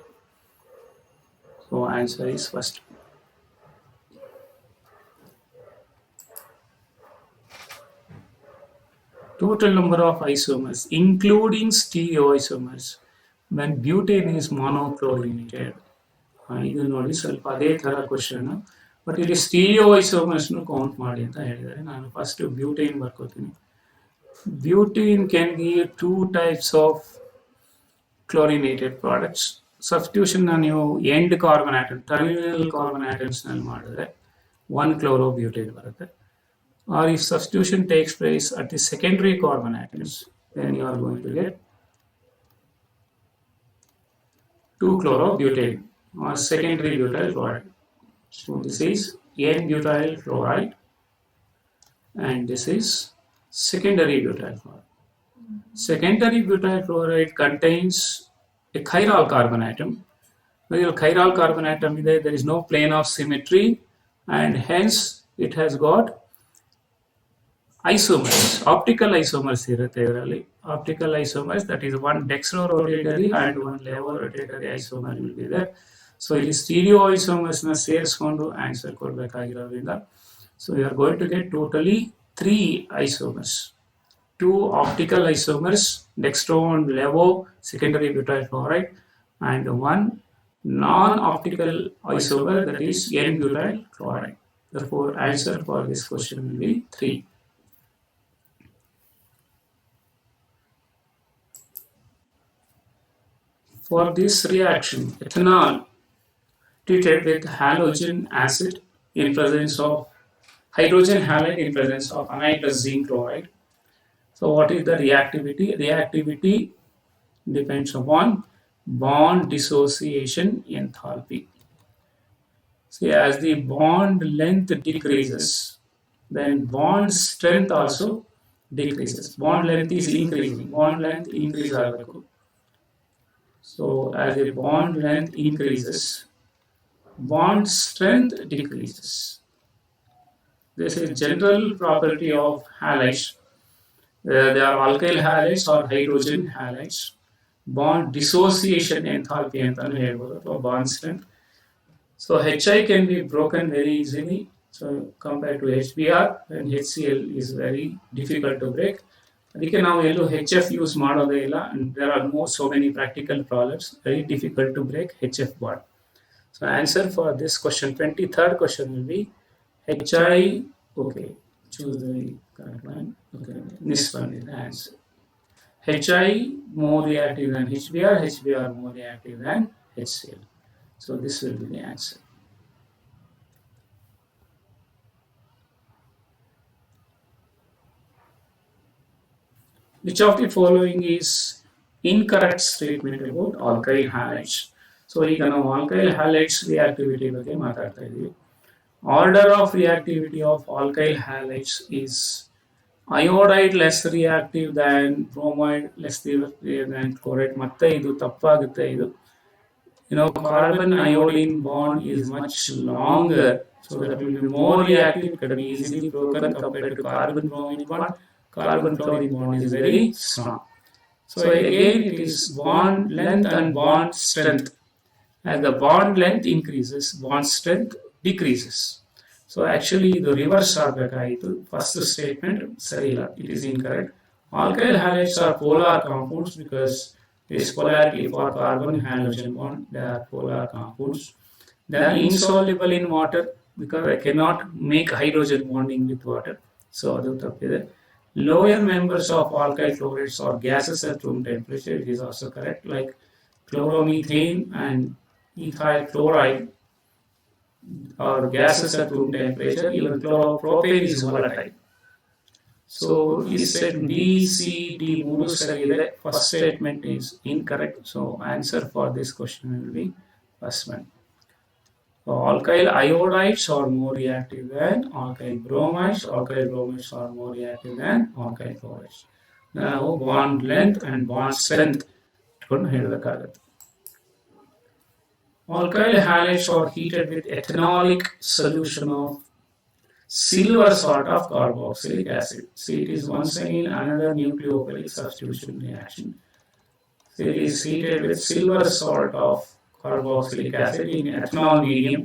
So answer is first. Total number of isomers, including stereoisomers, when butane is monochlorinated. ಇದು ನೋಡಿ ಸ್ವಲ್ಪ ಅದೇ ಥರ question, but ಇಲ್ಲಿ ಸ್ಟೀರಿಯೋಐಸೋಮರ್ಸ್ನು count ಮಾಡಿ ಅಂತ ಹೇಳಿದ್ದಾರೆ. ನಾನು ಫಸ್ಟ್ ಬ್ಯೂಟೇನ್ ಬರ್ಕೋತೀನಿ. Butane can give 2 types of chlorinated products. ಸಬ್ಸ್ಟಿಟ್ಯೂಷನ್ನ ನೀವು end carbon atom, terminal carbon ಆಟಮ್ಸ್ನಲ್ಲಿ ಮಾಡಿದ್ರೆ 1 chlorobutane ಬರುತ್ತೆ. Or if substitution takes place at the secondary carbon atoms, then you are going to get 2 chlorobutane or secondary butyl chloride. So this is N-butyl chloride and this is secondary butyl chloride. Secondary butyl chloride contains a chiral carbon atom. When your chiral carbon atom is there is no plane of symmetry and hence it has got isomers, optical isomers ಇರುತ್ತೆ ಇದರಲ್ಲಿ. Optical isomers, that is one dextrorotatory and one levorotatory isomer will be there. So ಇಲ್ಲಿ stereo isomers ನ ಸೇರಿಸ್ಕೊಂಡು answer ಕೊಡಬೇಕಾಗಿರೋದ್ರಿಂದ, so you are going to get totally 3 isomers, 2 optical isomers, dextro and levo, secondary butyl chloride, and 1 non-optical isomer, that is N-butyl chloride. Therefore answer for this question will be 3. For this reaction, ethanol treated with halogen acid in presence of hydrogen halide in presence of anhydrous zinc chloride. So what is the reactivity? Reactivity depends upon bond dissociation enthalpy. See, as the bond length decreases, then bond strength also decreases. Bond length is increasing. Bond length increases. So as the bond length increases, bond strength decreases. This is general property of halides. They are alkyl halides or hydrogen halides. Bond dissociation enthalpy antanu helbodu, or bond strength. So Hi can be broken very easily. So compared to HBr, and HCl is very difficult to break. ಅದಕ್ಕೆ ನಾವು ಎಲ್ಲೂ HF use ಮಾಡೋದೇ ಇಲ್ಲ. There are so many practical problems, very difficult to break HF bond. So answer for this question, 23rd question will be Hi. Okay, choose the correct one. Okay, this one is the answer. Hi more reactive than HBr, HBr more reactive than HCl. So this will be the answer. Which of the following is incorrect statement about alkyl halides? So ಈಗ ನಾವು alkyl halides reactivity ಬಗ್ಗೆ ಮಾತಾಡ್ತಾ ಇದ್ದೀವಿ. Order of reactivity of alkyl halides is iodide less reactive than bromide, less reactive than chloride. ಮತ್ತೆ ಇದು ತಪ್ಪಾಗುತ್ತೆ. ಇದು carbon iodine bond is much longer, so that will be more reactive. It can be easily broken compared to carbon bromine bond. Carbon chlorine bond is very strong. So again it is bond length and bond strength. As the bond length increases, bond strength decreases. So actually the reverse ಆಗಬೇಕಾಯಿತು. First statement ಸರಿ ಇಲ್ಲ, it is incorrect. Alkyl halides are polar compounds because there is polarity for carbon halogen bond. They are polar compounds. They are insoluble in water because I cannot make hydrogen bonding with water. So ಅದು ತಪ್ಪಿದೆ. Lower members of alkyl chlorides or gases at room temperature, it is also correct, like chloromethane and ethyl chloride or gases at room temperature. Even chloropropane is volatile. So he said B, C, D, ಮೂರು ಸರಿ ಇದೆ. First statement is incorrect. So answer for this question will be first one. So alkyl iodides are more reactive than alkyl bromides. Alkyl bromides are more reactive than alkyl chlorides. Now bond length and bond strength. Alkyl halides are heated with ethanolic solution of silver salt of carboxylic acid. See, it is once again another nucleophilic substitution reaction. So it is heated with silver salt of carboxylic acid in ethanol medium.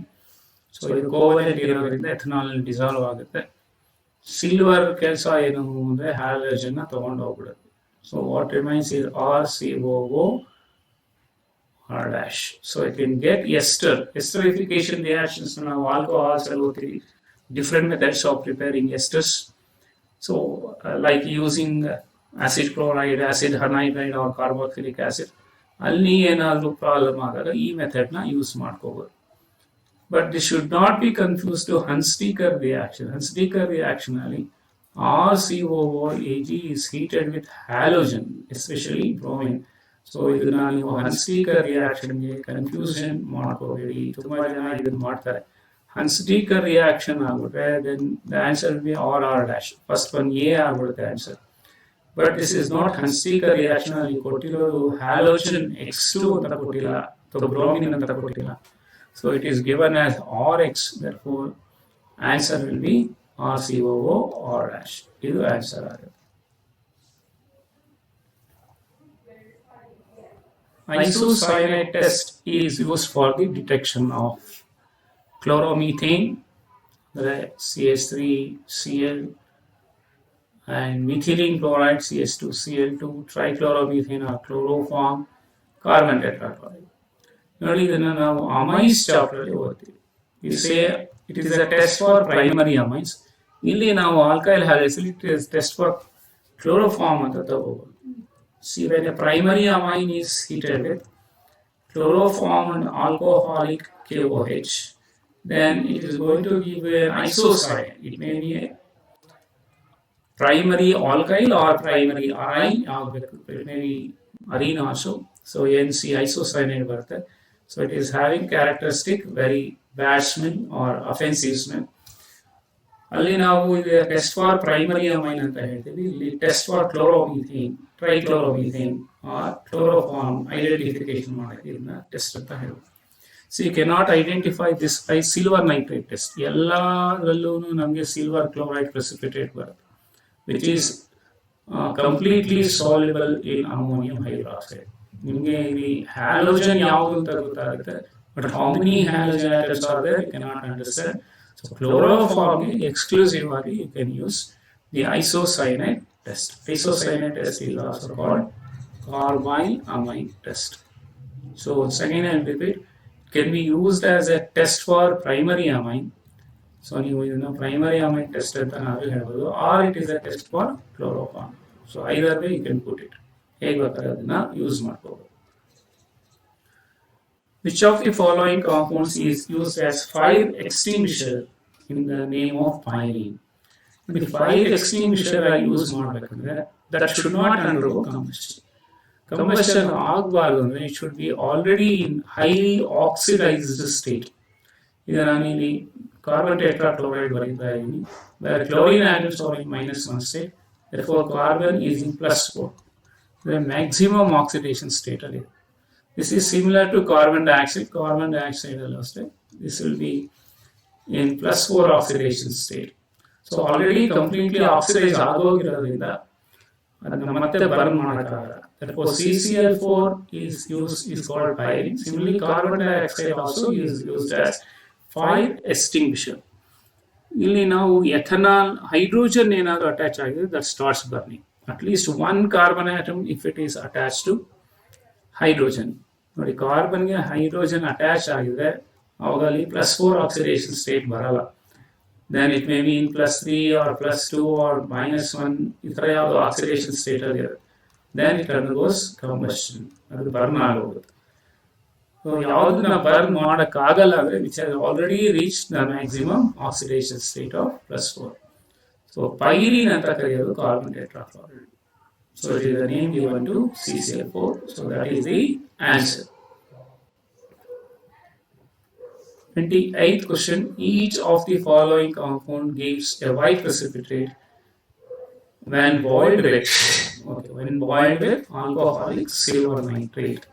So ಇದು covalent ಇರೋದ್ರಿಂದ ethanol dissolve ಆಗುತ್ತೆ. Silver ಕೆಲಸ ಏನು ಅಂದರೆ ಹ್ಯಾಲಜನ್ನ ತಗೊಂಡು ಹೋಗ್ಬಿಡುತ್ತೆ. So what remains is RCOO R dash. So I can get ester. Esterification reactions now alcohols are different methods of preparing esters. So like using acid chloride, acid anhydride or carboxylic acid. ಅಲ್ಲಿ ಏನಾದರೂ problem ಆದಾಗ ಈ ಮೆಥಡ್ನ use ಮಾಡ್ಕೋಬೋದು. But this should not be confused to Hunsaker reaction. Hunsaker reaction ali RCOOAg is heated with halogen, especially bromine. So ಇದನ್ನ ನೀವು Hunsaker reaction ಗೆ confusion ಮಾಡ್ಕೋಬೇಡಿ. ತುಂಬಾ ಜನ ಇದನ್ನ ಮಾಡ್ತಾರೆ. Hunsaker reaction ಆಗ್ಬಿಟ್ರೆ then the answer will be R dash. First one A ಆಗ್ಬಿಡುತ್ತೆ answer. But this is not Hunsaker reaction. ಅಲ್ಲಿ ಕೊಟ್ಟಿರೋದು halogen X2 ಅಂತ ಕೊಟ್ಟಿಲ್ಲ ಅಥವಾ bromine ಅಂತ ಕೊಟ್ಟಿಲ್ಲ. So it is given as Rx, therefore answer will be RCOO R dash. This is answer. Isocyanate test is used for the detection of chloromethane, the CH3Cl, and methylene chloride CH2Cl2, trichloromethane or chloroform, carbon tetrachloride. Normally, now amines chapter we say it is a test for primary amines. Illi now alkyl halides it is test for chloroform anta tagobodu. See, when a primary amine is heated with chloroform and alcoholic KOH, then it is going to give an isocyanate. It may be a primary alkyl or primary arine, it may be arine also. So NC isocyanate barte. So it is having characteristic very bad smell or offensive smell. ಅಲ್ಲಿ ನಾವು ಇದು test for primary amine ಅಂತ ಹೇಳ್ತೀವಿ. ಇಲ್ಲಿ test for chloromethane, trichloromethane or chloroform identification ಮಾಡೋಕ್ಕೆ ಇದನ್ನ test ಅಂತ ಹೇಳ್ಬೋದು. So you cannot identify this by silver nitrate test. ಎಲ್ಲದರಲ್ಲೂ ನಮಗೆ ಸಿಲ್ವರ್ ಕ್ಲೋರೈಡ್ ಪ್ರೆಸಿಪಿಟೇಟ್ ಬರುತ್ತೆ, which is completely soluble in ammonium hydroxide. ನಿಮಗೆ ಇಲ್ಲಿ ಹ್ಯಾಲೋಜನ್ ಯಾವುದು ಅಂತ ಗೊತ್ತಾಗುತ್ತೆ, but how many halogen atoms are there you cannot understand. So chloroform exclusively you can use the isocyanate test. Isocyanate test is also called carbyl amine test. So once again I repeat, it can be used as a test for primary amine. So you know primary amine test or it is a test for chloroform. So either way you can put it. Use ಮಾಡ್ಕೋಬಹುದು. Which of the following compounds is used as fire extinguisher in the name of pyrene? The fire extinguisher I use ಮಾಡಬೇಕಂದ್ರೆ that should not undergo combustion. Combustion ಆಗಬಾರದು ಅಂದ್ರೆ it should be already in highly oxidized state. ಈಗ ನಾನು ಇಲ್ಲಿ carbon tetrachloride ಬರೀತಾ ಇದ್ದೀನಿ, where chlorine atoms are in -1 state, therefore carbon is in +4. The maximum oxidation state ಅಲ್ಲಿ. This is similar to carbon dioxide. Carbon dioxide, this will be in +4 oxidation state. So already completely oxidized ಆಗೋಗಿರೋದ್ರಿಂದ ಅದನ್ನ ಮತ್ತೆ burn ಮಾಡೋಕ್ಕಾಗಲ್ಲ. Therefore CCl4 is called pyrene. Similarly, carbon dioxide also is used as fire extinguisher. ಇಲ್ಲಿ ನಾವು ethanol hydrogen ಏನಾದರೂ attach ಆಗಿದೆ, that starts burning. At least one carbon atom if it is attached to hydrogen. ನೋಡಿ, ಕಾರ್ಬನ್ಗೆ hydrogen attach ಆಗಿದೆ, ಅವಾಗ ಅಲ್ಲಿ +4 oxidation state ಬರಲ್ಲ. Then it may be in +3 or +2 or -1, ಈ ಥರ ಯಾವುದು ಆಕ್ಸಿಡೇಷನ್ ಸ್ಟೇಟ್ ಅಲ್ಲಿ ಇರುತ್ತೆ. ದೆನ್ ಇಟ್ ಅಂಡರ್ಗೋಸ್ ಕಂಬಷನ್, ಅದು ಬರ್ನ್ ಆಗೋಗುತ್ತೆ. ಸೊ ಯಾವುದನ್ನ ಬರ್ನ್ ಮಾಡೋಕ್ಕಾಗಲ್ಲ ಅಂದರೆ which has already reach the maximum oxidation state of +4. So pyrene ಅಂತ ಕರೆಯೋದು carbon tetrachloride. So it is the name given to CCl4. So that is the answer. 28th question. Each of the following compound gives a white precipitate when boiled with alcoholic silver nitrate.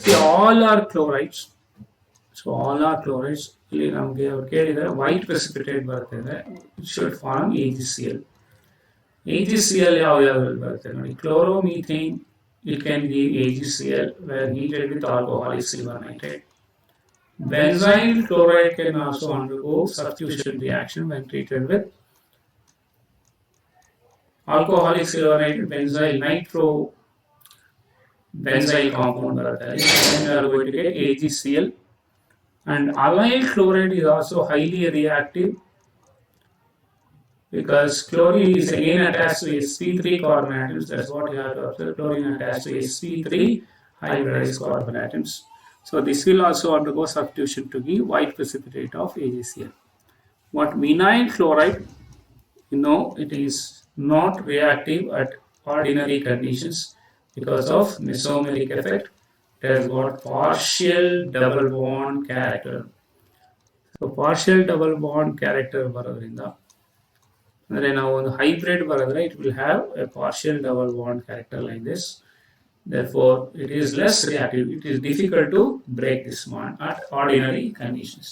See, all are chlorides. So all are chlorides. ಇಲ್ಲಿ ನಮಗೆ ಅವ್ರು ಕೇಳಿದರೆ white precipitate ಬರ್ತದೆ, it should form AgCl. AgCl ಯಾವ್ಯಾವ್ದ್ರಲ್ಲಿ ಬರುತ್ತೆ ನೋಡಿ, chloromethane, it can give AgCl when heated with alcoholic silver nitrate. Benzyl chloride can also undergo substitution reaction when treated with alcoholic silver nitrate, benzyl compound ಬರುತ್ತೆ. Then we are going to get AgCl. And allyl chloride is also highly reactive because chlorine is again attached to sp3 carbon atoms. That's what you have to observe. Chlorine attached to sp3 hybridized carbon atoms. So this will also undergo substitution to give white precipitate of AgCl. What vinyl chloride, it is not reactive at ordinary conditions because of mesomeric effect. It has got partial double bond character. So partial double bond character ಬರೋದ್ರಿಂದ ಅಂದರೆ ನಾವು ಒಂದು hybrid ಬರೆದ್ರೆ it will have a partial double bond character like this. Therefore, it is less reactive. It is difficult to break this bond at ordinary conditions.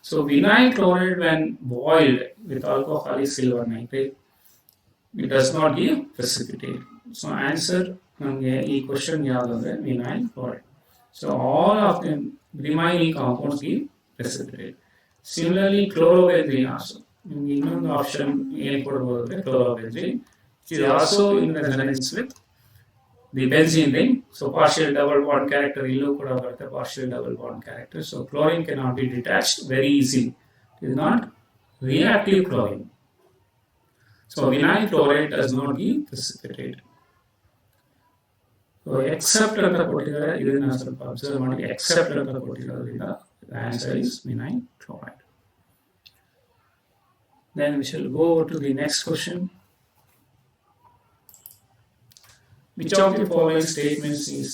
So vinyl chloride, when boiled with alcoholic silver nitrate, it does not give precipitate. So answer ನಮಗೆ ಈ question ಯಾವುದಂದ್ರೆ vinyl chloride. So all of them remaining compounds give precipitate. Similarly, chlorobenzene also. ಇನ್ನೊಂದು option ಏನು ಕೊಡಬಹುದು ಅಂದ್ರೆ chlorobenzene is also in resonance with the benzene ring. So partial double bond character illu kuda barutte, partial double bond character. So chlorine cannot be detached very easily. It is not reactive chlorine. So vinyl chloride does not give precipitate. So except ಅಂತ ಕೊಟ್ಟಿದ್ದಾರೆ, ಇದನ್ನ ಸ್ವಲ್ಪ observe ಮಾಡಿ. except ಅಂತ ಕೊಟ್ಟಿರೋದ್ರಿಂದ the answer is vinyl chloride. Then we shall go to the next question. Which of the following statements is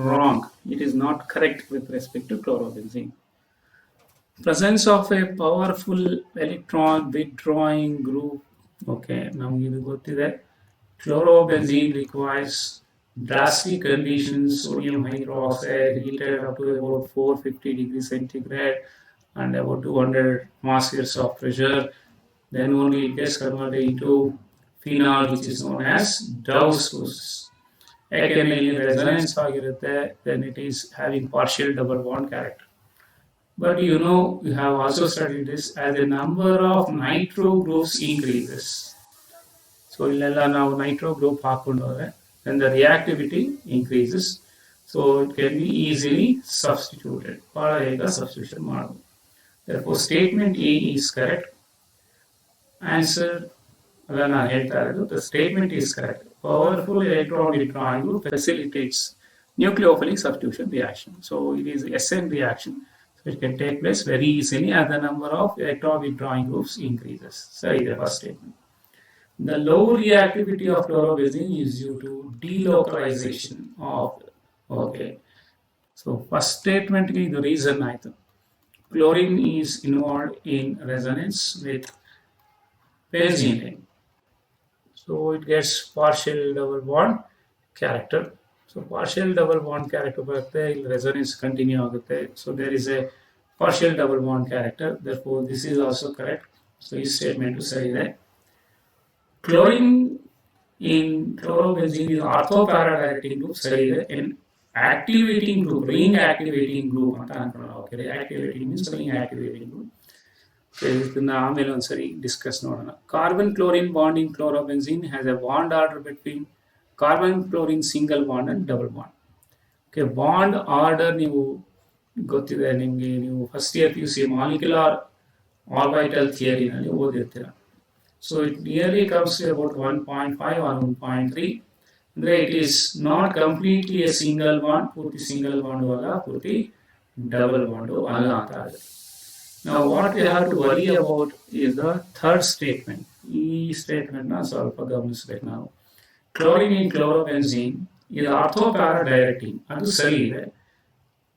wrong? It is not correct with respect to chlorobenzene. Presence of a powerful electron withdrawing group. Okay, ನಮಗೆ ಇದು ಗೊತ್ತಿದೆ. Chlorobenzene requires drastic conditions, sodium hydroxide heated up to about 450 degrees centigrade and about 200 atmospheres of pressure. Then only it gets converted into phenol, which is known as Dow's process. ಯಾಕೆಂದರೆ ಇಲ್ಲಿ resonance ಆಗಿರುತ್ತೆ, then it is having partial double bond character. But you have also studied this, as the number of nitro groups increases. So ಇಲ್ಲೆಲ್ಲ ನಾವು nitro group ಹಾಕೊಂಡೋದ್ರೆ then the reactivity increases. So it can be easily substituted. ಬಹಳ ಬೇಗ substitution ಮಾಡಬಹುದು. Therefore statement A is correct. Answer ಅದನ್ನ ನಾನು ಹೇಳ್ತಾ ಇರೋದು, the statement is correct. Powerful electron withdrawing group facilitates nucleophilic substitution reaction. So it is SN reaction. So it can take place very easily as the number of electron withdrawing groups increases. So is the first statement. The low reactivity of chlorobenzene is due to delocalization of. Okay. So first statement is the reason ಆಯ್ತು. Chlorine is involved in resonance with benzene ring. So it gets partial double bond character. So partial double bond character ಬರುತ್ತೆ, ಇಲ್ಲಿ resonance continue ಆಗುತ್ತೆ. So there is a partial double bond character. Therefore this is also correct. So ಈ statement ಸರಿ ಇದೆ. Chlorine in chlorobenzene is orthoparadirecting group ಸರಿ ಇದೆ. In activating group, ring activating group ಅಂತ ಅನ್ಕೊಳ್ಳೋಣ. Okay, reactivating means ring activating group. ಇದನ್ನ ಆಮೇಲೆ ಒಂದ್ಸರಿ discuss ಮಾಡೋಣ. Carbon chlorine bond in chlorobenzene has a bond order between carbon chlorine single bond and double bond. Okay, bond order ನೀವು ಗೊತ್ತಿದೆ ನಿಮಗೆ, ನೀವು first year PUC molecular orbital ಥಿಯರಿನಲ್ಲಿ ಓದಿರ್ತೀರ. So it nearly comes to about 1.5 or 1.3. ಅಂದರೆ it is not completely a single bond, ಪೂರ್ತಿ single bond ಅಲ್ಲ, ಪೂರ್ತಿ ಡಬಲ್ ಬಾಂಡು ಅಲ್ಲ ಅಂತ ಆಗುತ್ತೆ. Now what we have to worry about is the third statement. ಈ ಸ್ಟೇಟ್ಮೆಂಟ್ ನ ಸ್ವಲ್ಪ ಗಮನಿಸಬೇಕು ನಾವು. ಕ್ಲೋರಿನ್ ಇನ್ ಕ್ಲೋರೋಬೆನ್ಸಿನ್ ಇದು ಆರ್ಥೋಪ್ಯಾರಾಡೈರೆಕ್ಟಿಂಗ್, ಅದು ಸರಿ ಇದೆ.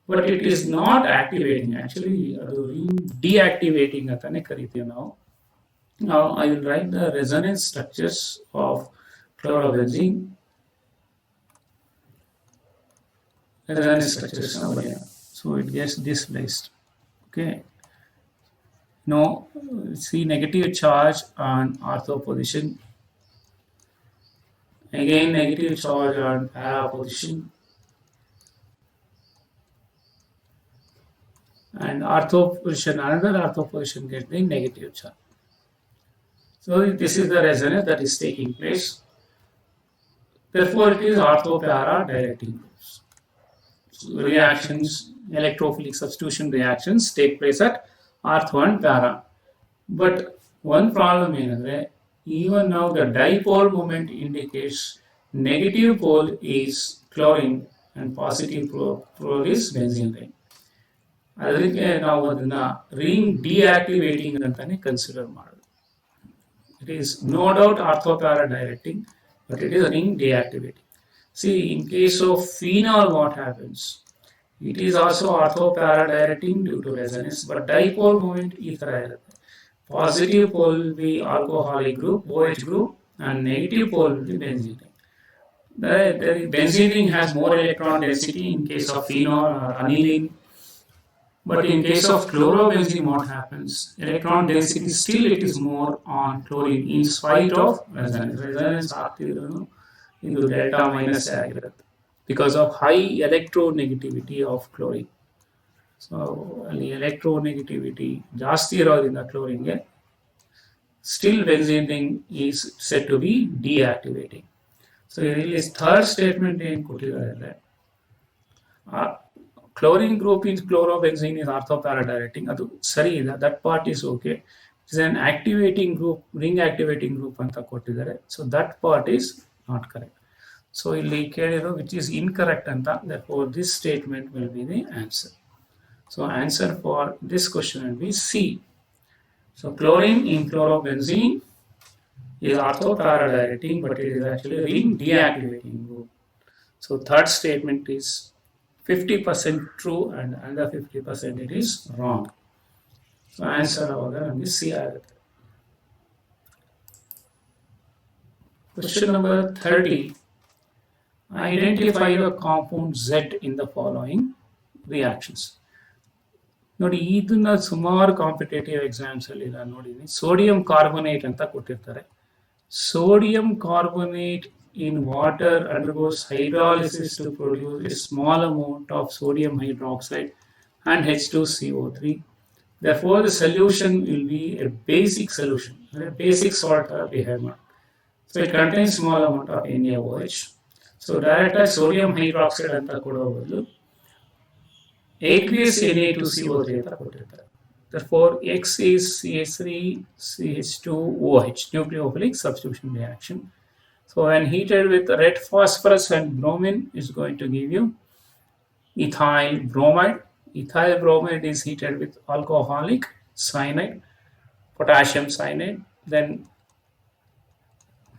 but it is not activating. Actually, ಅದು ring deactivating ಅಂತಾನೆ ಕರಿತೀವಿ ನಾವು. Now I will write the resonance structures of chlorobenzene. Resonance structures. So it gets displaced. Okay. Now see negative charge on ortho position. Again negative charge on para position. And ortho position, another ortho position getting negative charge. So this is the resonance that is taking place. Therefore, it is ortho-para directing groups. So reactions, electrophilic substitution reactions take place at ortho and para. But one problem is, even now the dipole moment indicates negative pole is chlorine and positive pole is benzene ring. ಅದಕ್ಕೆ ನಾವು ಅದನ್ನ ring ಡಿಆಕ್ಟಿವೇಟಿಂಗ್ ಅಂತಾನೆ consider ಮಾಡೋದು. It is no doubt ortho-para directing, but it is ring deactivating. See, in case of phenol, what happens? It is also ortho-para directing due to resonance, but dipole moment is positive pole will be alcoholic group, OH group, and negative pole will be benzene ring. The benzene ring has more electron density in case of phenol or aniline. But in case of chlorobenzene, what happens? Electron density still it is more on chlorine in spite of resonance. Resonance into delta minus ಆಗಿರುತ್ತೆ because of high electronegativity of chlorine. So ಅಲ್ಲಿ electronegativity ಜಾಸ್ತಿ ಇರೋದ್ರಿಂದ ಕ್ಲೋರಿನ್ಗೆ still benzene ring is said to be deactivating. So ಇಲ್ಲಿ third statement ಏನು ಕೊಟ್ಟಿದ್ದಾರೆ ಅಂದರೆ chlorine group in chlorobenzene is ortho-para directing. ಅದು ಸರಿ ಇದೆ, that part is okay. It is an activating group, ring activating group ಅಂತ ಕೊಟ್ಟಿದ್ದಾರೆ. So that part is not correct. So ಇಲ್ಲಿ ಕೇಳಿರೋ which is incorrect ಅಂತ, therefore this statement will be the answer. So answer for this question will be C. So chlorine in chlorobenzene is ortho-para directing, but it is actually ring deactivating group. So third statement is 50% true and under 50% it is wrong. So answer aವಾಗ ನಮಗೆ C ಆಗುತ್ತೆ. Question number 30. Identify the compound Z in the following reactions. ನೋಡಿ ಇದನ್ನ ಸುಮಾರು competitive exams ಅಲ್ಲಿ ನಾನು ನೋಡಿದ್ದೀನಿ. Sodium carbonate ಅಂತ ಕೊಟ್ಟಿರ್ತಾರೆ. Sodium carbonate in water undergoes hydrolysis to produce a small amount of sodium hydroxide and H2CO3. Therefore, the solution will be a basic solution, a basic salt behavior. So it contains small amount of NaOH. So direct sodium hydroxide anta kodobodlu aqueous Na2CO3 anta kotirtare. Therefore, X is CH3CH2OH, nucleophilic substitution reaction. So when heated with red phosphorus and bromine, is going to give you ethyl bromide. Ethyl bromide is heated with alcoholic cyanide, potassium cyanide. Then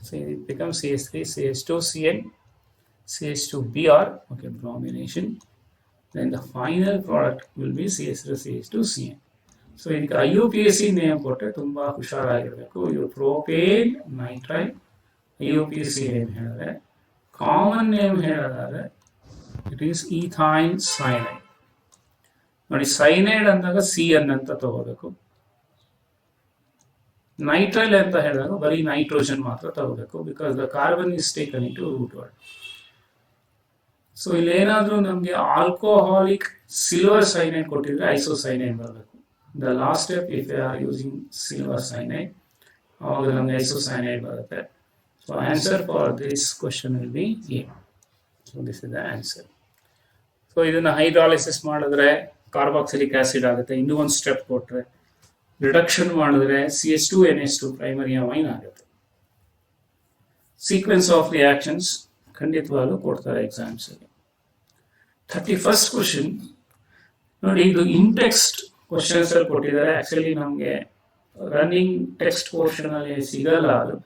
see it becomes CH3CH2CN, CH2Br. Okay, bromination. Then the final product will be CH3CH2CN. So ಇದಕ್ಕೆ IUPAC name ಕೊಟ್ಟರೆ ತುಂಬಾ ಹುಷಾರಾಗಿರಬೇಕು. ಇದು propane nitride. IUPAC name ಹೇಳಿದ್ರೆ, common name ಹೇಳೋದಾದ್ರೆ it is ethyl cyanide. ನೋಡಿ, cyanide ಅಂದಾಗ CN ಅಂತ ತಗೋಬೇಕು. ನೈಟ್ರೈಲ್ ಅಂತ ಹೇಳಿದಾಗ ಬರೀ ನೈಟ್ರೋಜನ್ ಮಾತ್ರ ತಗೋಬೇಕು, because the carbon is taken in to root word. So ಇಲ್ಲೇನಾದ್ರೂ ನಮಗೆ ಆಲ್ಕೋಹಾಲಿಕ್ ಸಿಲ್ವರ್ ಸೈನೈಡ್ ಕೊಟ್ಟಿದ್ರೆ ಐಸೋಸೈನೈಡ್ ಬರಬೇಕು. The last step if you are using silver cyanide, ಅವಾಗ ನಮಗೆ ಐಸೋಸೈನೈಡ್ ಬರುತ್ತೆ. So answer for this question will be A. So this is the answer. So ಇದನ್ನ hydrolysis ಮಾಡಿದ್ರೆ carboxylic acid ಆಗುತ್ತೆ. ಇನ್ನೂ ಒಂದು ಸ್ಟೆಪ್ ಕೊಟ್ಟರೆ ರಿಡಕ್ಷನ್ ಮಾಡಿದ್ರೆ CH2NH2 ಪ್ರೈಮರಿ ಅಮೈನ್ ಆಗುತ್ತೆ. ಸೀಕ್ವೆನ್ಸ್ ಆಫ್ ರಿಯಾಕ್ಷನ್ಸ್ ಖಂಡಿತವಾಗ್ಲೂ ಕೊಡ್ತಾರೆ ಎಕ್ಸಾಮ್ಸ್ ಅಲ್ಲಿ. 31st ಕ್ವಶನ್ ನೋಡಿ, ಇದು ಇನ್ ಟೆಕ್ಸ್ಟ್ ಕ್ವಶನ್ಸ್ ಅಲ್ಲಿ ಕೊಟ್ಟಿದ್ದಾರೆ. ಆಕ್ಚುಲಿ ನಮಗೆ ರನ್ನಿಂಗ್ ಟೆಕ್ಸ್ಟ್ ಪೋರ್ಷನ್ ಅಲ್ಲಿ ಸಿಗಲ್ಲ ಅದು.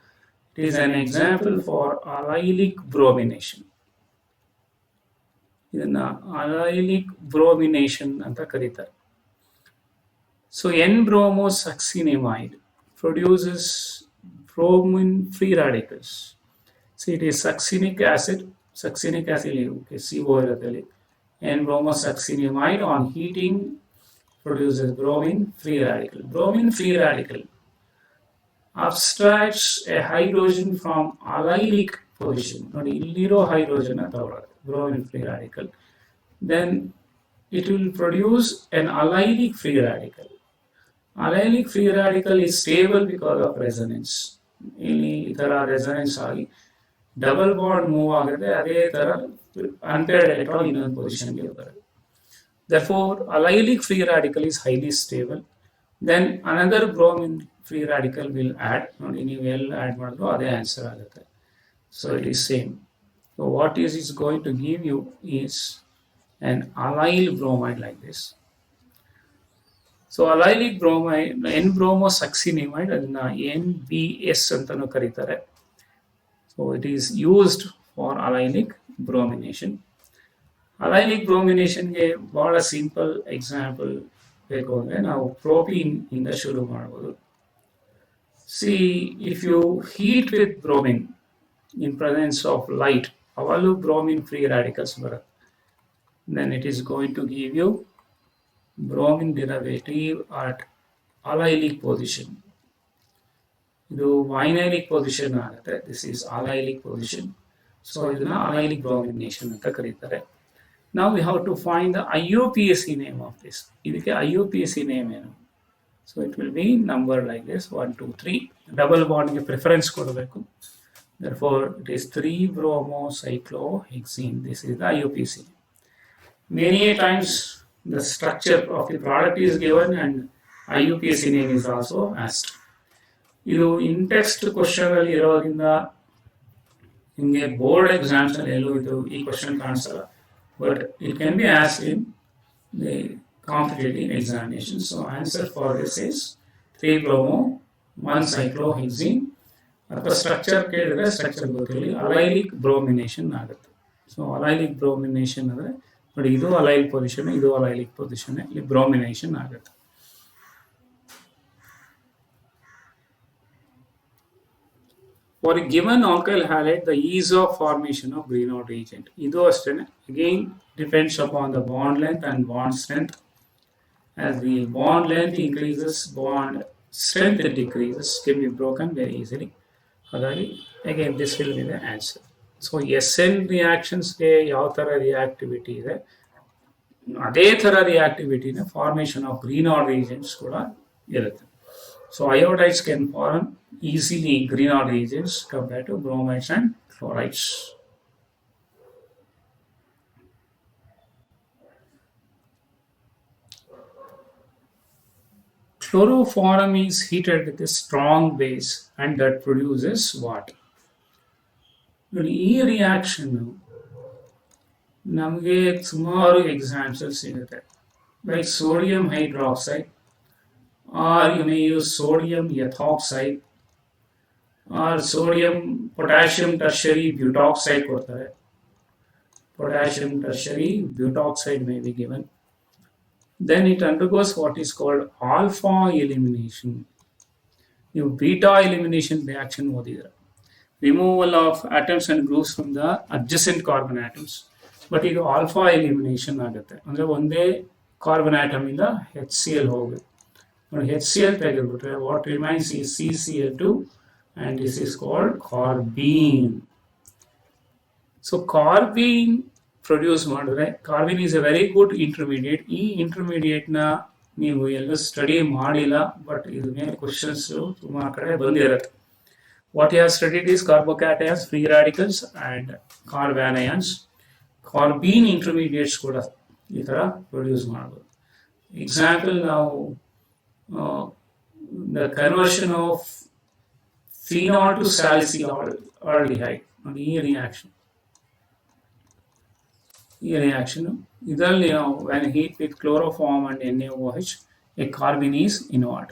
It is an example for allylic bromination. ಇದನ್ನ ಅಲೈಲಿಕ್ ಬ್ರೋಮಿನೇಷನ್ ಅಂತ ಕರೀತಾರೆ. So N-bromosuccinimide produces bromine free radicals. So it is succinic acid okay, CO ಇರುತ್ತೆ. N-bromosuccinimide on heating produces bromine free radical. Bromine free radical abstracts a hydrogen from allylic position. ನೋಡಿ ಇಲ್ಲಿರೋ hydrogen ತಗೊಳ್ಳೋದು bromine free radical. Then it will produce an allylic free radical. Allylic free radical is stable because of resonance. ಇಲ್ಲಿ ಈ ಥರ resonance ಆಗಿ double bond move ಆಗುತ್ತೆ, ಅದೇ ಥರ ಅನ್ಪೇರ್ಡ್ ಎಲೆಕ್ಟ್ರಾನ್ ಇನ್ನೊಂದು ಪೊಸಿಷನ್ಗೆ ಬರುತ್ತೆ. Therefore, allylic free radical is highly stable. Then another bromine free radical will add. ನೋಡಿ ನೀವು ಎಲ್ಲಿ ಆ್ಯಡ್ ಮಾಡಿದ್ರು ಅದೇ ಆನ್ಸರ್ ಆಗುತ್ತೆ. So it is same. So what is going to give you is an allyl bromide like this. So allylic bromide, N-bromosuccinimide, ಅದನ್ನ NBS ಅಂತಾನೂ ಕರೀತಾರೆ. So it is used for allylic bromination. Allylic brominationಗೆ ಬಹಳ simple example ಬೇಕು ಅಂದರೆ ನಾವು propene ಇಂದ ಶುರು ಮಾಡ್ಬೋದು. See if you heat with bromine in presence of light, ಅವಾಗಲೂ ಬ್ರೋಮಿನ್ ಫ್ರೀ ರಾಡಿಕಲ್ಸ್ ಬರುತ್ತೆ. Then it is going to give you bromine derivative at allylic position. ಇದು ವೈನೈಲಿಕ್ ಪೊಸಿಷನ್ ಆಗುತ್ತೆ. This is allylic position. So ಇದನ್ನ allylic bromination ಅಂತ ಕರೀತಾರೆ. Now we have to find the IUPAC name of this. ಇದಕ್ಕೆ IUPAC name ಏನು? So it will be number like this 1 2 3. Double ಬಾಂಡ್ಗೆ preference ಕೊಡಬೇಕು. Therefore it is 3-bromocyclohexene. This is the IUPAC. Many times the structure of the product is given and IUPAC name is also asked. ಇದು ಇನ್ text question ಅಲ್ಲಿ ಇರೋದ್ರಿಂದ ನಿಮಗೆ board exams ಅಲ್ಲಿ ಎಲ್ಲೂ ಇದು ಈ question ಕಾಣಿಸಲ್ಲ. But it can be asked in the competitive examination. So answer for this is 3-bromo-1-cyclohexene. ಅಥವಾ ಸ್ಟ್ರಕ್ಚರ್ ಕೇಳಿದ್ರೆ ಸ್ಟ್ರಕ್ಚರ್ ಗೊತ್ತಿರಲಿ, allylic bromination ಆಗುತ್ತೆ. ಸೊ allylic bromination ಅಂದರೆ ನೋಡಿ, ಇದು allyl ಪೊಸಿಷನ್, ಇದು allylic ಪೊಸಿಷನ್, ಇಲ್ಲಿ ಬ್ರೋಮಿನೇಷನ್ ಆಗುತ್ತೆ. For a given alkyl halide, the ease of formation of Grignard reagent. ಇದು ಅಷ್ಟೇನೆ. Again, depends upon the bond length and bond strength. As the bond length increases, bond strength decreases, can be broken very easily. ಹಾಗಾಗಿ again this will be the answer. So SN reactionsಗೆ ಯಾವ ಥರ reactivity ಇದೆ, ಅದೇ ಥರ ರಿಯಾಕ್ಟಿವಿಟಿನ formation of Grignard reagents ಕೂಡ ಇರುತ್ತೆ. So iodides can form easily Grignard reagents compared to bromides and chlorides. Chloroform is heated with a strong base and that produces what? ಈ reaction ನಮಗೆ ಸುಮಾರು ಎಕ್ಸಾಂಪಲ್ಸ್ ಸಿಗುತ್ತೆ. Like sodium hydroxide, or you may use sodium ethoxide or sodium potassium tertiary butoxide ಕೊಡ್ತಾರೆ. Potassium tertiary butoxide may be given. Then it undergoes what is called alpha elimination. ನೀವು beta elimination reaction ಓದಿದ್ರೆ removal of atoms and groups from the adjacent carbon atoms. But ಇದು alpha elimination ಆಗುತ್ತೆ, ಅಂದರೆ ಒಂದೇ carbon atom ಇಂದ HCl ಹೋಗುತ್ತೆ. HCl ತೆಗೆದುಬಿಟ್ರೆ what remains ಈ CCl2 and this is called carbene. So carbene produce ಮಾಡಿದ್ರೆ, carbene is a very good intermediate. ಈ ಇಂಟರ್ಮೀಡಿಯೇಟ್ನ ನೀವು ಎಲ್ಲೂ ಸ್ಟಡಿ ಮಾಡಿಲ್ಲ, ಬಟ್ ಇದ್ರ ಮೇಲೆ ಕ್ವಶನ್ಸ್ ಸುಮಾರು ಕಡೆ ಬಂದಿರುತ್ತೆ. What you have studied is carbocations, free radicals and carbanions. Carbene intermediates ಕೂಡ ಈ ಥರ ಪ್ರೊಡ್ಯೂಸ್ ಮಾಡ್ಬೋದು. ಎಕ್ಸಾಂಪಲ್ ನಾವು the conversion of phenol to salicylaldehyde, ಈ reaction ಇದರಲ್ಲಿ ನಾವು when heat with chloroform and NaOH, a carbene is involved.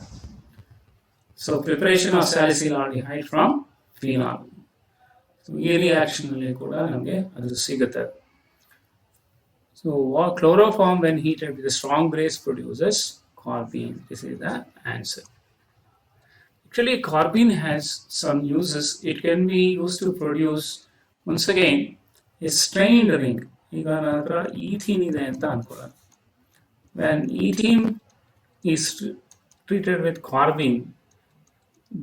So preparation of salicylaldehyde from phenol. So ಈ reaction ಅಲ್ಲಿ ಕೂಡ ನಮಗೆ ಅದು ಸಿಗುತ್ತೆ. So chloroform when heated with a strong base produces carbene. This is the answer. Actually, carbene has some uses. It can be used to produce, once again, a strained ring. ಈಗ ನನ್ನ ಹತ್ರ ethene ಇದೆ ಅಂತ ಅನ್ಕೊಳ್ಳೋಣ. When ethene is treated with carbene,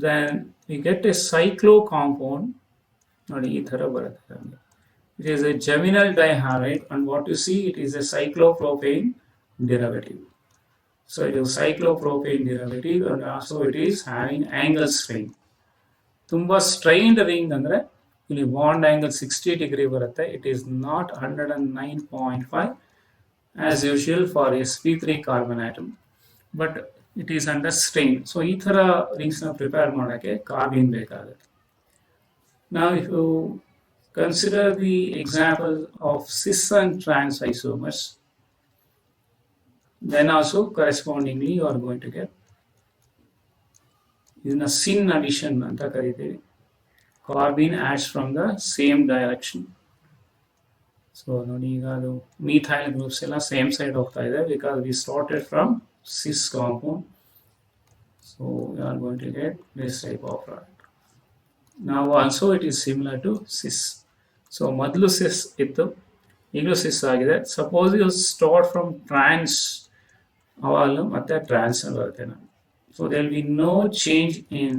then we get a cyclo compound. ನೋಡಿ ಈ ಥರ ಬರುತ್ತೆ ನಮಗೆ. It is a geminal dihalide, and what you see, it is a cyclopropane derivative. So it is cyclopropane derivative, and also it is having angle strain. ತುಂಬ strained ring ಅಂದರೆ ಇಲ್ಲಿ bond angle 60 degree ಬರುತ್ತೆ. It is not 109.5 as usual for sp3 carbon atom, but it is under strain. So ಈ ಥರ ರಿಂಗ್ಸ್ನ prepare ಮಾಡೋಕ್ಕೆ carbene ಬೇಕಾಗುತ್ತೆ. ನಾವು if you consider the example of cis and trans isomers, then also correspondingly you are going to get ಇದನ್ನ ಸಿನ್ addition ಅಂತ ಕರಿತೀವಿ. Carbene adds from the same direction. So ನೋಡಿ ಈಗ ಅದು ಮೀಥೈಲ್ ಗ್ರೂಪ್ಸ್ ಎಲ್ಲ ಸೇಮ್ ಸೈಡ್ ಹೋಗ್ತಾ ಇದೆ because we started from cis compound. So you are going to get this type of product. ನಾವು also it is similar to cis. So ಮೊದಲು cis ಇತ್ತು, ಈಗಲೂ ಸಿಸ್ ಆಗಿದೆ. Suppose you start from trans, ಅವಾಗಲೂ ಮತ್ತೆ trans ಬರುತ್ತೆ ನಾವು. So there will be no change in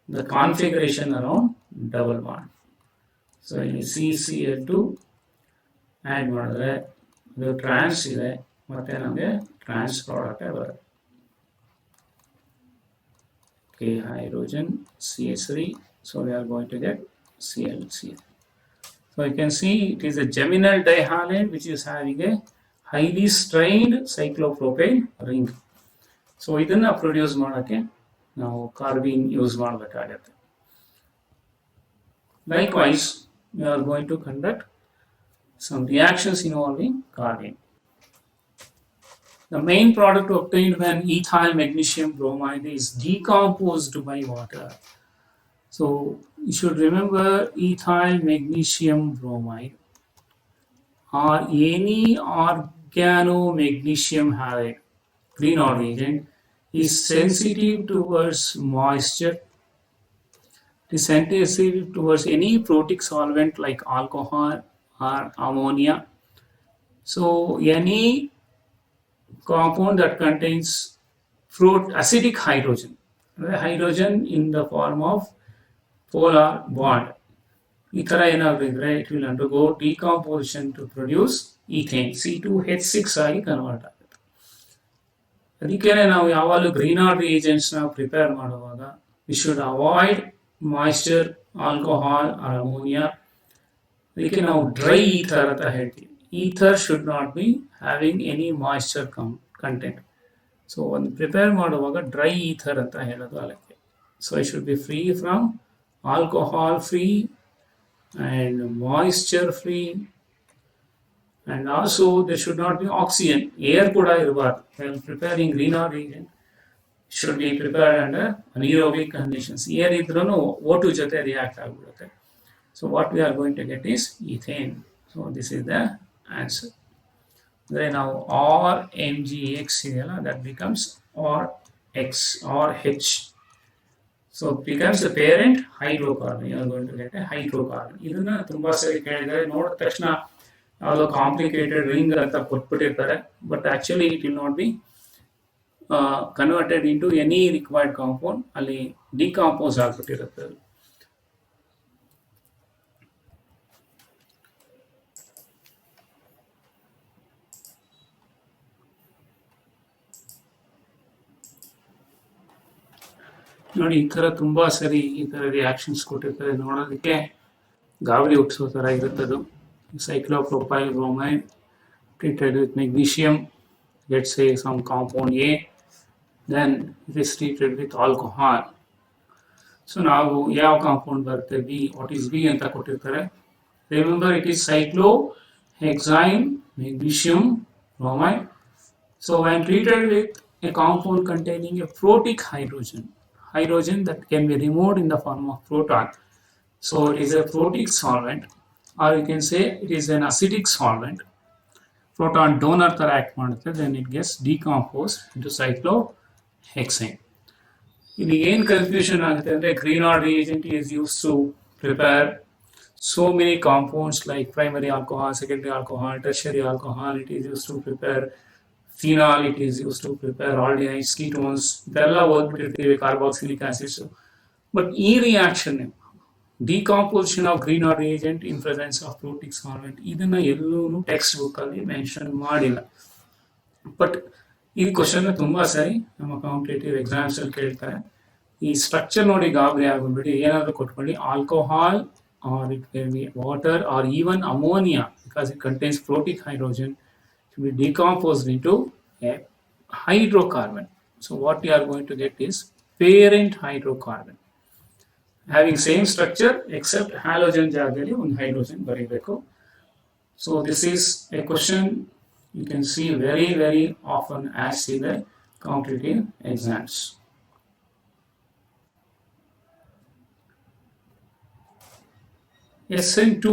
the configuration around double bond. So in CCl2 add ಮಾಡಿದ್ರೆ ಇದು ಟ್ರಾನ್ಸ್ ಇದೆ, ಮತ್ತೆ ನಮಗೆ ಟ್ರಾನ್ಸ್ ಪ್ರಾಡಕ್ಟ್ ಬರುತ್ತೆ. Okay, hydrogen CH3, so we are going to get ClCl. So you can see it is a geminal dihalide which is having a highly strained cyclopropane ring. ಸೊ ಇದನ್ನು produce ಮಾಡೋಕ್ಕೆ ನಾವು ಕಾರ್ಬಿನ್ ಯೂಸ್ ಮಾಡಬೇಕಾಗತ್ತೆ. Likewise we are going to conduct some reactions involving carbene. The main product obtained when ethyl magnesium bromide is decomposed by water. So you should remember ethyl magnesium bromide or any organomagnesium halide, Grignard reagent, is sensitive towards moisture. It is sensitive towards any protic solvent like alcohol or ammonia. So any compound that contains acidic hydrogen in the form of polar bond, ಈ ಥರ ಏನಾದರೂ ಇದ್ರೆ it will undergo decomposition to produce ethane, C2H6 ಆಗಿ convert ಆಗುತ್ತೆ. ಅದಕ್ಕೆ ನಾವು ಯಾವಾಗಲೂ Grignard ರಿಯೇಜೆಂಟ್ಸ್ನ ಪ್ರಿಪೇರ್ ಮಾಡುವಾಗ we should avoid moisture, alcohol or ammonia. ಅದಕ್ಕೆ ನಾವು ಡ್ರೈ ಈಥರ್ ಅಂತ ಹೇಳ್ತೀವಿ. Ether should not be having any moisture content. So ಒಂದು ಪ್ರಿಪೇರ್ ಮಾಡುವಾಗ ಡ್ರೈ ಈಥರ್ ಅಂತ ಹೇಳೋದು ಅದಕ್ಕೆ. So it should be free from alcohol free and moisture free, and also there should not be oxygen. Air kuda irubadu. When preparing Grignard reagent should be prepared under anaerobic conditions. Air idrunu O2 jote react agibidutte. So what we are going to get is ethane. So this is the answer. Then now RMgX ideyala, that becomes RX or H. So it becomes the parent hydrocarbon. You are going to get a hydrocarbon. Idanna tumba sari kelidare, nodida takshana ಯಾವುದೋ complicated ring ಅಂತ ಕೊಟ್ಬಿಟ್ಟಿರ್ತಾರೆ, but actually it will not be converted into any required compound. ಅಲ್ಲಿ decompose ಆಗಿಬಿಟ್ಟಿರುತ್ತೆ. ನೋಡಿ ಈ ಥರ ತುಂಬ ಸರಿ ಈ ಥರ ರಿಯಾಕ್ಷನ್ಸ್ ಕೊಟ್ಟಿರ್ತಾರೆ, ನೋಡೋದಕ್ಕೆ ಗಾಬರಿ ಹುಟ್ಟಿಸೋ ಥರ ಇರುತ್ತದು. Cyclopropyl bromide treated with magnesium, let's say some compound A, then it is treated with alcohol. So now ಯಾವ ಕಾಂಪೌಂಡ್ ಬರುತ್ತೆ, B. What is B ಅಂತ ಕೊಟ್ಟಿರ್ತಾರೆ. Remember it is cyclohexyl magnesium bromide. So when treated with a compound containing a protic hydrogen that can be removed in the form of proton, so it is a protic solvent, or you can say it is an acidic solvent. proton donor ತರ act ಮಾಡುತ್ತೆ, then it gets decomposed into cyclohexane. ಇಲ್ಲಿ ಏನು confusion ಆಗುತ್ತೆ ಅಂದರೆ ಗ್ರೀನಾರ್ಡ್ reagent is used to prepare so many compounds like primary alcohol, secondary alcohol, tertiary alcohol. It is used to prepare phenol, it is used to prepare aldehydes, ketones, ಇದೆಲ್ಲ ಓದ್ಬಿಟ್ಟಿರ್ತೀವಿ, carboxylic acids. But ಈ reaction decomposition of Grignard reagent in presence of protic solvent ಇದನ್ನ ಎಲ್ಲೂ textbook ಅಲ್ಲಿ mention ಮಾಡಿಲ್ಲ. But ಈ question ತುಂಬಾ ಸರಿ ನಮ್ಮ ಕಾಂಪಿಟೇಟಿವ್ ಎಕ್ಸಾಮ್ಸ್ ಅಲ್ಲಿ ಕೇಳ್ತಾರೆ. ಈ ಸ್ಟ್ರಕ್ಚರ್ ನೋಡಿ ಗಾಬರಿ ಆಗೋಗ್ಬಿಡಿ, ಏನಾದರೂ ಕೊಟ್ಕೊಳ್ಳಿ alcohol or it can be water or even ammonia because it contains protic hydrogen to be decomposed into a hydrocarbon. So what we are going to get is parent hydrocarbon having same structure except halogen ಜಾಗದಲ್ಲಿ ಒಂದು hydrogen ಬರೀಬೇಕು. So this is a question you can see very often asked in the competitive exams. SN2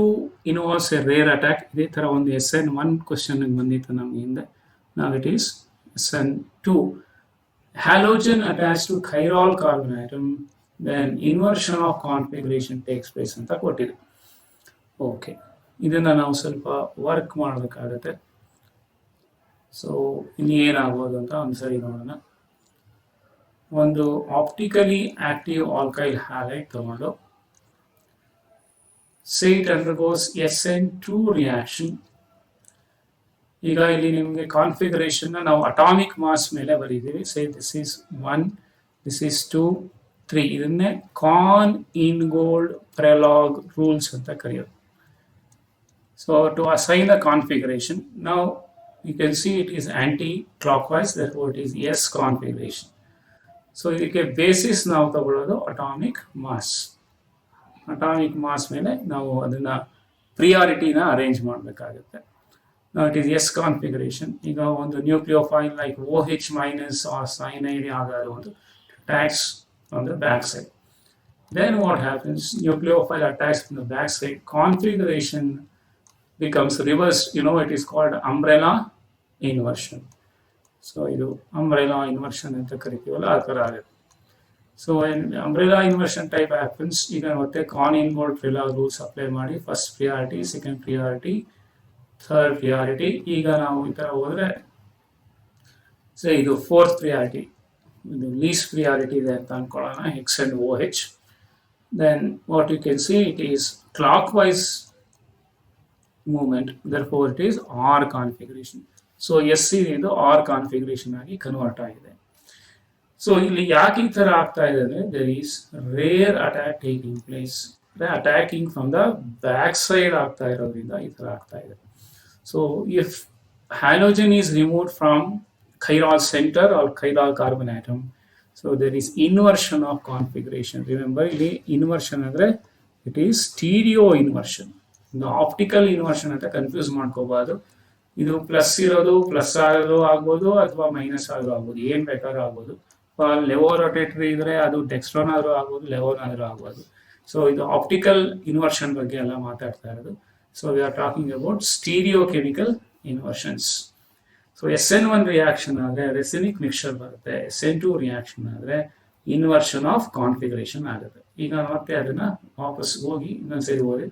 involves a rare attack. ಇದೇ ಥರ ಒಂದು SN1 question ಬಂದಿತ್ತು ನಮಗೆ ಹಿಂದೆ. Now it is SN2. Halogen attached to chiral carbon atom, then inversion of configuration takes place ಅಂತ ಕೊಟ್ಟಿದೆ. Okay, ಇದನ್ನು ನಾವು ಸ್ವಲ್ಪ ವರ್ಕ್ ಮಾಡಬೇಕಾಗತ್ತೆ. ಸೊ ಇನ್ನು ಏನಾಗ್ಬೋದು ಅಂತ ಒಂದ್ಸರಿ ನೋಡೋಣ. ಒಂದು ಆಪ್ಟಿಕಲಿ ಆಕ್ಟಿವ್ ಆಲ್ಕೈಲ್ ಹ್ಯಾಲೈಡ್ ತಗೊಂಡು say it undergoes SN2 reaction. ಈಗ ಇಲ್ಲಿ ನಿಮಗೆ ಕಾನ್ಫಿಗರೇಷನ್ ನಾವು ಅಟಾಮಿಕ್ ಮಾಸ್ ಮೇಲೆ ಬರೀತೀವಿ. Say this is 1, this is 2, 3. ಇದನ್ನೇ ಕಾನ್ ಇನ್ಗೋಲ್ಡ್ ಪ್ರೆಲಾಗ್ ರೂಲ್ಸ್ ಅಂತ ಕರೆಯೋದು. So to assign the configuration ನಾವು you can see it is anticlockwise, therefore it is S configuration. So ಇದಕ್ಕೆ ಬೇಸಿಸ್ ನಾವು ತಗೊಳ್ಳೋದು ಅಟಾಮಿಕ್ ಮಾಸ್. ಅಟಾಮಿಕ್ ಮಾಸ್ ಮೇಲೆ ನಾವು ಅದನ್ನು ಪ್ರಿಯಾರಿಟಿನ ಅರೇಂಜ್ ಮಾಡಬೇಕಾಗುತ್ತೆ. It is S configuration. ಈಗ ಒಂದು nucleophile like OH minus or cyanide ಯಾವ್ದಾದ್ರು ಒಂದು attacks on the back side. Then what happens? Nucleophile attacks from the back side. Configuration becomes reversed. It is called umbrella inversion. So ಇದು umbrella inversion ಅಂತ ಕರಿತೀವಲ್ಲ, ಆ ಥರ ಆಗುತ್ತೆ. So when umbrella inversion type happens, ಈಗ ಮತ್ತೆ ಕಾನ್ Ingold Prelog rules apply ಮಾಡಿ first priority, second priority, third priority. ಈಗ ನಾವು ಈ ಥರ ಹೋದರೆ ಇದು ಫೋರ್ತ್ ಪ್ರಿಯಾರಿಟಿ, ಇದು ಲೀಸ್ಟ್ ಪ್ರಿಯಾರಿಟಿ ಇದೆ ಅಂತ ಅನ್ಕೊಳ್ಳೋಣ, X and OH. Then what you can see, it is clockwise movement, therefore it is R configuration. So S ಇದು R configuration ಆಗಿ ಕನ್ವರ್ಟ್ ಆಗಿದೆ. ಸೊ ಇಲ್ಲಿ ಯಾಕೆ ಈ ಥರ ಆಗ್ತಾ ಇದೆ ಅಂದರೆ there is rear attack taking place. Attacking from the back side ಆಗ್ತಾ ಇರೋದ್ರಿಂದ ಈ ಥರ ಆಗ್ತಾ ಇದೆ. So if halogen is removed from chiral center or chiral carbon atom, so there is inversion of configuration. Remember, ಇಲ್ಲಿ ಇನ್ವರ್ಷನ್ ಅಂದರೆ it is stereo inversion. ಇದು optical inversion ಅಂತ ಕನ್ಫ್ಯೂಸ್ ಮಾಡ್ಕೋಬಾರ್ದು. ಇದು ಪ್ಲಸ್ ಇರೋದು ಪ್ಲಸ್ ಆಗೋದು ಆಗ್ಬೋದು ಅಥವಾ ಮೈನಸ್ ಆಗೋದು ಆಗ್ಬೋದು, ಏನು ಬೇಕಾದ್ರೂ ಆಗ್ಬೋದು. ಲೆವೋ ರೊಟೇಟರಿ ಇದ್ರೆ ಅದು ಡೆಕ್ಸ್ಟ್ರಾನ್ ಆದರೂ ಆಗ್ಬೋದು, ಲೆವೋನ್ ಆದರೂ ಆಗ್ಬೋದು. ಸೊ ಇದು ಆಪ್ಟಿಕಲ್ ಇನ್ವರ್ಷನ್ ಬಗ್ಗೆ ಎಲ್ಲ ಮಾತಾಡ್ತಾ ಇರೋದು. So we are talking about stereochemical inversions. So SN1 reaction ಆದರೆ ರೆಸಿನಿಕ್ ಮಿಕ್ಸ್ಚರ್ ಬರುತ್ತೆ, SN2 ರಿಯಾಕ್ಷನ್ ಆದರೆ ಇನ್ವರ್ಷನ್ ಆಫ್ ಕಾನ್ಫಿಗರೇಷನ್ ಆಗುತ್ತೆ. ಈಗ ಮತ್ತೆ ಅದನ್ನು ವಾಪಸ್ ಹೋಗಿ ಇನ್ನೊಂದ್ಸರಿ ಓದಿ.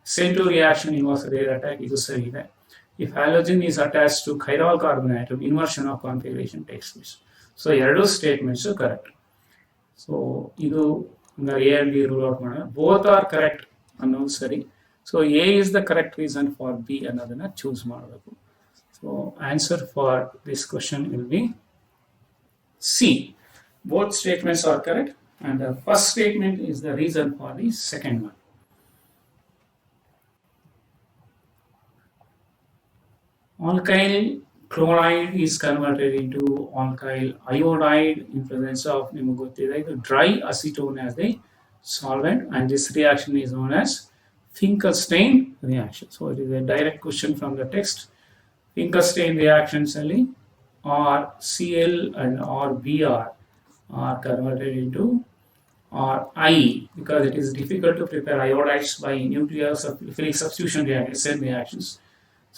SN2 ರಿಯಾಕ್ಷನ್ ಇನ್ವಾಸ್ ರೇರ್ ಅಟ್ಯಾಕ್, ಇದು ಸರಿ ಇದೆ. If halogen is attach to chiral carbon atom, inversion of configuration takes place. So ಎರಡೂ ಸ್ಟೇಟ್ಮೆಂಟ್ಸು ಕರೆಕ್ಟ್. ಸೊ ಇದು A and B rule out ಮಾಡೋಣ. ಬೋತ್ ಆರ್ ಕರೆಕ್ಟ್ ಅನ್ನೋದು ಸರಿ. So A is the correct reason for B ಅನ್ನೋದನ್ನು choose ಮಾಡಬೇಕು. So answer for this question will be C. Both statements are correct and the first statement is the reason for the second one. Alkyl chloride is converted into alkyl iodide in presence of dry acetone as the solvent, and this reaction is known as Finkelstein reaction. So it is a direct question from the text. Finkelstein reactions or Cl and or Br are converted into or I, because it is difficult to prepare iodides by nuclear substitution reactions.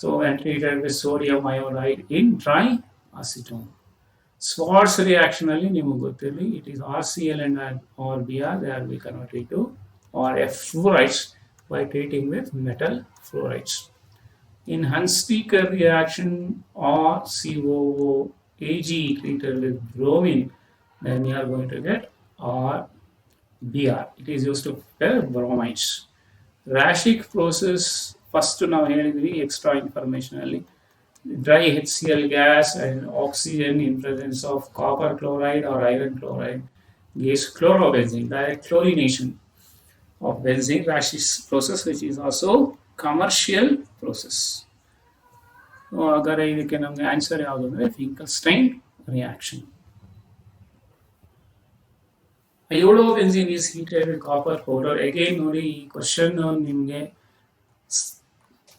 So when treated with sodium iodide in dry acetone. Schwarz reaction ಅಲ್ಲಿ ನಿಮಗೆ ಗೊತ್ತಿರಲಿ, it is RCl and or Br, they are be converted to or F fluorides by treating with metal fluorides. In Hunsaker reaction or COOAg treated with bromine, then you are going to get or Br. It is used to prepare bromides. Raschig process, first ನಾವು ಹೇಳಿದ್ವಿ extra information ಅಲ್ಲಿ dry HCl gas and oxygen in presence of copper chloride or iron chloride gives chlorobenzene, direct chlorination of benzene. Raschig process, which is also commercial process. So ಹಾಗಾದ್ರೆ ಇದಕ್ಕೆ ನಮಗೆ answer ಯಾವುದು ಅಂದರೆ Finkelstein reaction. Iodobenzene is heated with copper powder. Again ನೋಡಿ ಈ question ನಿಮಗೆ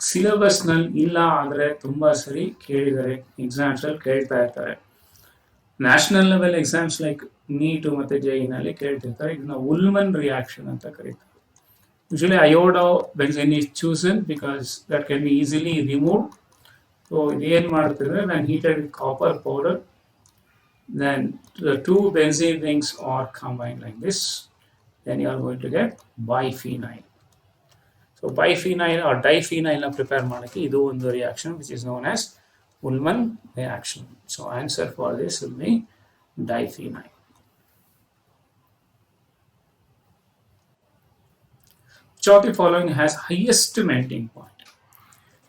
syllabus ನಲ್ಲಿ ಇಲ್ಲ ಆದರೆ ತುಂಬಾ ಸರಿ ಕೇಳಿದ್ದಾರೆ, ಎಕ್ಸಾಮ್ಸ್ ಅಲ್ಲಿ ಕೇಳ್ತಾ ಇರ್ತಾರೆ. National level exams like neat ಮತ್ತೆ JEE ನಲ್ಲಿ ಕೇಳ್ತಿರ್ತಾರೆ. ಇದನ್ನ ಉಲ್ಮನ್ ರಿಯಾಕ್ಷನ್ ಅಂತ ಕರೀತಾರೆ. Usually iodobenzene is chosen because that can be easily removed. So ಇದೇನು ಮಾಡ್ತಿದ್ರೆ, ನಾನು heated with copper powder, then the two benzene rings are combined like this, then you are going to get biphenyl. So biphenyl or diphenyl prepare ಮಾಡಕ್ಕೆ ಇದು ಒಂದು reaction which is known as Ullmann reaction. So answer for this will be diphenyl. Which of the following has highest melting point?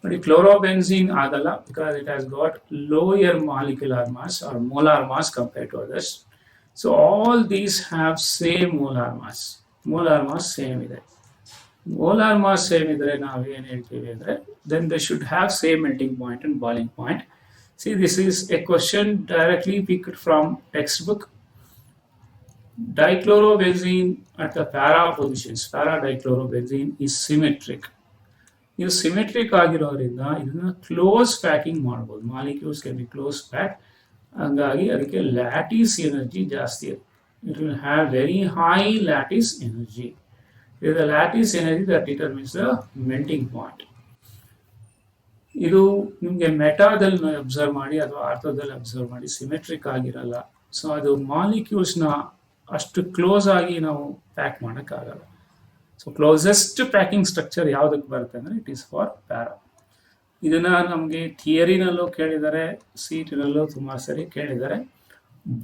But chlorobenzene agala because it has got lower molecular mass or molar mass compared to others. So all these have same molar mass. Molar mass same ಇದೆ. Molar mass same ಇದ್ರೆ ನಾವು ಏನು ಹೇಳ್ತೀವಿ ಅಂದರೆ then they should have same melting point and boiling point. See, this is a question directly picked from textbook. Dichlorobenzene at the para positions, para dichlorobenzene is symmetric. ಇದು symmetric ಆಗಿರೋದ್ರಿಂದ ಇದನ್ನ close packing ಮಾಡ್ಬೋದು. Molecules can be close pack, ಹಾಗಾಗಿ ಅದಕ್ಕೆ lattice energy ಜಾಸ್ತಿ ಇದೆ. It will have very high lattice energy. The lattice energy that determines the melting point. ಇದು ನಿಮಗೆ ಮೆಟಾದಲ್ಲಿ ಅಬ್ಸರ್ವ್ ಮಾಡಿ ಅಥವಾ ಆರ್ಥೋದಲ್ಲಿ ಅಬ್ಸರ್ವ್ ಮಾಡಿ ಸಿಮೆಟ್ರಿಕ್ ಆಗಿರಲ್ಲ. ಸೊ ಅದು ಮಾಲಿಕ್ಯೂಲ್ಸ್ನ ಅಷ್ಟು ಕ್ಲೋಸ್ ಆಗಿ ನಾವು ಪ್ಯಾಕ್ ಮಾಡೋಕ್ಕಾಗಲ್ಲ. ಸೊ ಕ್ಲೋಸೆಸ್ಟ್ ಪ್ಯಾಕಿಂಗ್ ಸ್ಟ್ರಕ್ಚರ್ ಯಾವುದಕ್ಕೆ ಬರುತ್ತೆ ಅಂದರೆ ಇಟ್ ಈಸ್ ಫಾರ್ ಪ್ಯಾರಾ. ಇದನ್ನು ನಮಗೆ ಥಿಯರಿನಲ್ಲೂ ಕೇಳಿದ್ದಾರೆ, ಸೀಟಿನಲ್ಲೂ ತುಂಬ ಸರಿ ಕೇಳಿದ್ದಾರೆ.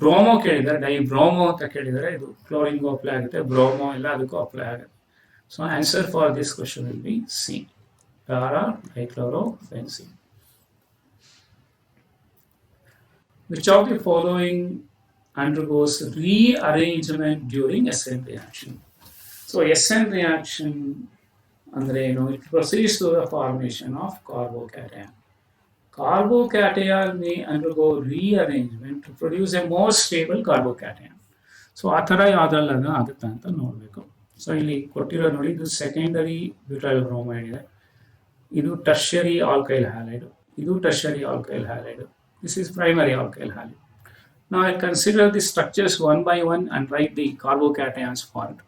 ಬ್ರೋಮೋ ಕೇಳಿದ್ದಾರೆ, ಬ್ರೋಮೋ ಅಂತ ಕೇಳಿದ್ದಾರೆ. ಇದು ಕ್ಲೋರಿನ್ಗೂ ಅಪ್ಲೈ ಆಗುತ್ತೆ, ಬ್ರೋಮೋ ಎಲ್ಲ ಅದಕ್ಕೂ ಅಪ್ಲೈ ಆಗುತ್ತೆ. So answer for this question will be C, para dichlorobenzene. Which of the following undergoes rearrangement during SN reaction? So SN reaction ಅಂದ್ರೆ ಏನು? It proceeds to the formation of carbocation. Carbocation may undergo rearrangement to produce a more stable carbocation. So ಆ ಥರ ಯಾವುದ್ರಲ್ಲ ಆಗುತ್ತೆ ಅಂತ ನೋಡಬೇಕು. So ಇಲ್ಲಿ ಕೊಟ್ಟಿರೋ ನೋಡಿ, ಇದು ಸೆಕೆಂಡರಿ ಬ್ಯೂಟೈಲ್ ಬ್ರೋಮೈಡ್ ಇದೆ, ಇದು ಟರ್ಷರಿ ಆಲ್ಕೈಲ್ ಹ್ಯಾಲೈಡ್, ಇದು tertiary alkyl halide, this is primary alkyl halide. Now I consider the structures one by one and write the carbocations formed.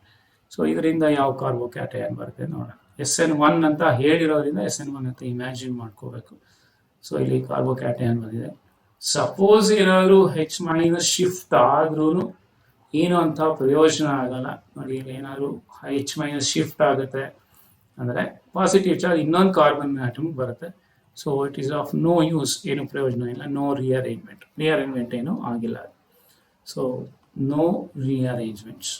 So ಇದರಿಂದ ಯಾವ ಕಾರ್ಬೋಕ್ಯಾಟಯನ್ ಬರುತ್ತೆ ನೋಡೋಣ. SN1 ಅಂತ ಹೇಳಿರೋದ್ರಿಂದ SN1 ಅಂತ imagine ಮಾಡ್ಕೋಬೇಕು. ಸೊ ಇಲ್ಲಿ ಕಾರ್ಬೋಕ್ಯಾಟಯನ್ ಬಂದಿದೆ. ಸಪೋಸ್ ಏನಾದರೂ H- ಶಿಫ್ಟ್ ಆದ್ರೂ ಏನು ಅಂತ ಪ್ರಯೋಜನ ಆಗಲ್ಲ ನೋಡಿ. ಇಲ್ಲಿ ಏನಾದರೂ H- ಶಿಫ್ಟ್ ಆಗುತ್ತೆ ಅಂದರೆ ಪಾಸಿಟಿವ್ ಚಾರ್ಜ್ ಇನ್ನೊಂದು ಕಾರ್ಬನ್ ಆಟಮ್ ಬರುತ್ತೆ. So it is of no use, ಏನು ಪ್ರಯೋಜನ ಇಲ್ಲ. ನೋ ರಿಅರೇಂಜ್ಮೆಂಟ್ ಏನು ಆಗಿಲ್ಲ. So no rearrangements.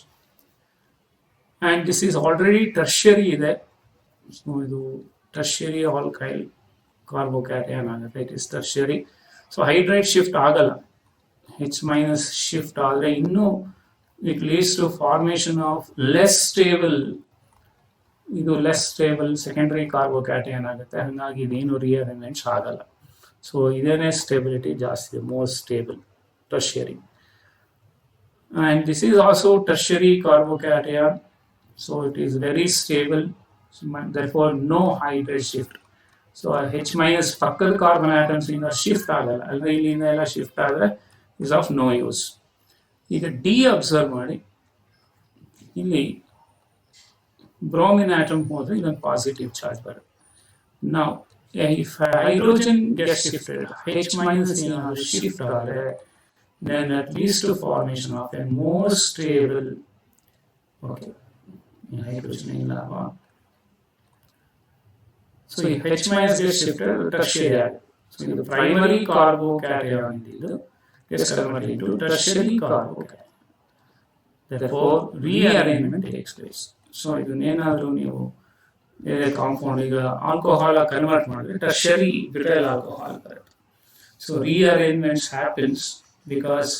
And this is already tertiary ಇದೆ. ಸೊ ಇದು ಟರ್ಷರಿ ಆಲ್ಕೈಲ್ ಕಾರ್ಬೋಕ್ಯಾಟಯನ್ ಆಗುತ್ತೆ, it is tertiary. So hydride shift ಆಗಲ್ಲ. H- ಶಿಫ್ಟ್ ಆದರೆ ಇನ್ನೂ it leads to formation of less stable, ಇದು ಲೆಸ್ ಸ್ಟೇಬಲ್ ಸೆಕೆಂಡರಿ ಕಾರ್ಬೋಕ್ಯಾಟಯನ್ ಆಗುತ್ತೆ. ಹಾಗಾಗಿ ಇದೇನು ರಿಅರೇಂಜ್ಮೆಂಟ್ಸ್ ಆಗಲ್ಲ. ಸೊ ಇದೇನೇ ಸ್ಟೇಬಿಲಿಟಿ ಜಾಸ್ತಿ, more stable tertiary. And this is also tertiary carbocation. So it is very stable, so therefore no hydride shift. So H- ಪಕ್ಕದ carbon atoms ಇಂದ shift ಆಗಲ್ಲ, ಅಲ್ಲದೆ ಇಲ್ಲಿಂದ ಎಲ್ಲ ಶಿಫ್ಟ್ ಆದರೆ ಇಸ್ ಆಫ್ ನೋ ಯೂಸ್. ಈಗ ಡಿ ಅಬ್ಸರ್ವ್ ಮಾಡಿ, ಇಲ್ಲಿ ಬ್ರೋಮಿನ್ ಆಟಮ್ ಹೋದರೆ ಇದೊಂದು ಪಾಸಿಟಿವ್ ಚಾರ್ಜ್ ಬರುತ್ತೆ. ನಾವು if hydrogen gets shifted, H minus ಏನಾದ್ರು shift ಆದರೆ, then that leads to formation of a more stable, okay, hydrogen ಇಲ್ಲ. So if H minus gets shifted, tertiary. So the primary carbocation gets converted into tertiary carbocation. Therefore, rearrangement takes place. So ಇದನ್ನೇನಾದರೂ ನೀವು ಬೇರೆ compound ಈಗ alcohol convert ಮಾಡಿದ್ರೆ tertiary ಬ್ರಿಟೈಲ್ alcohol ಬರುತ್ತೆ. So rearrangements happens because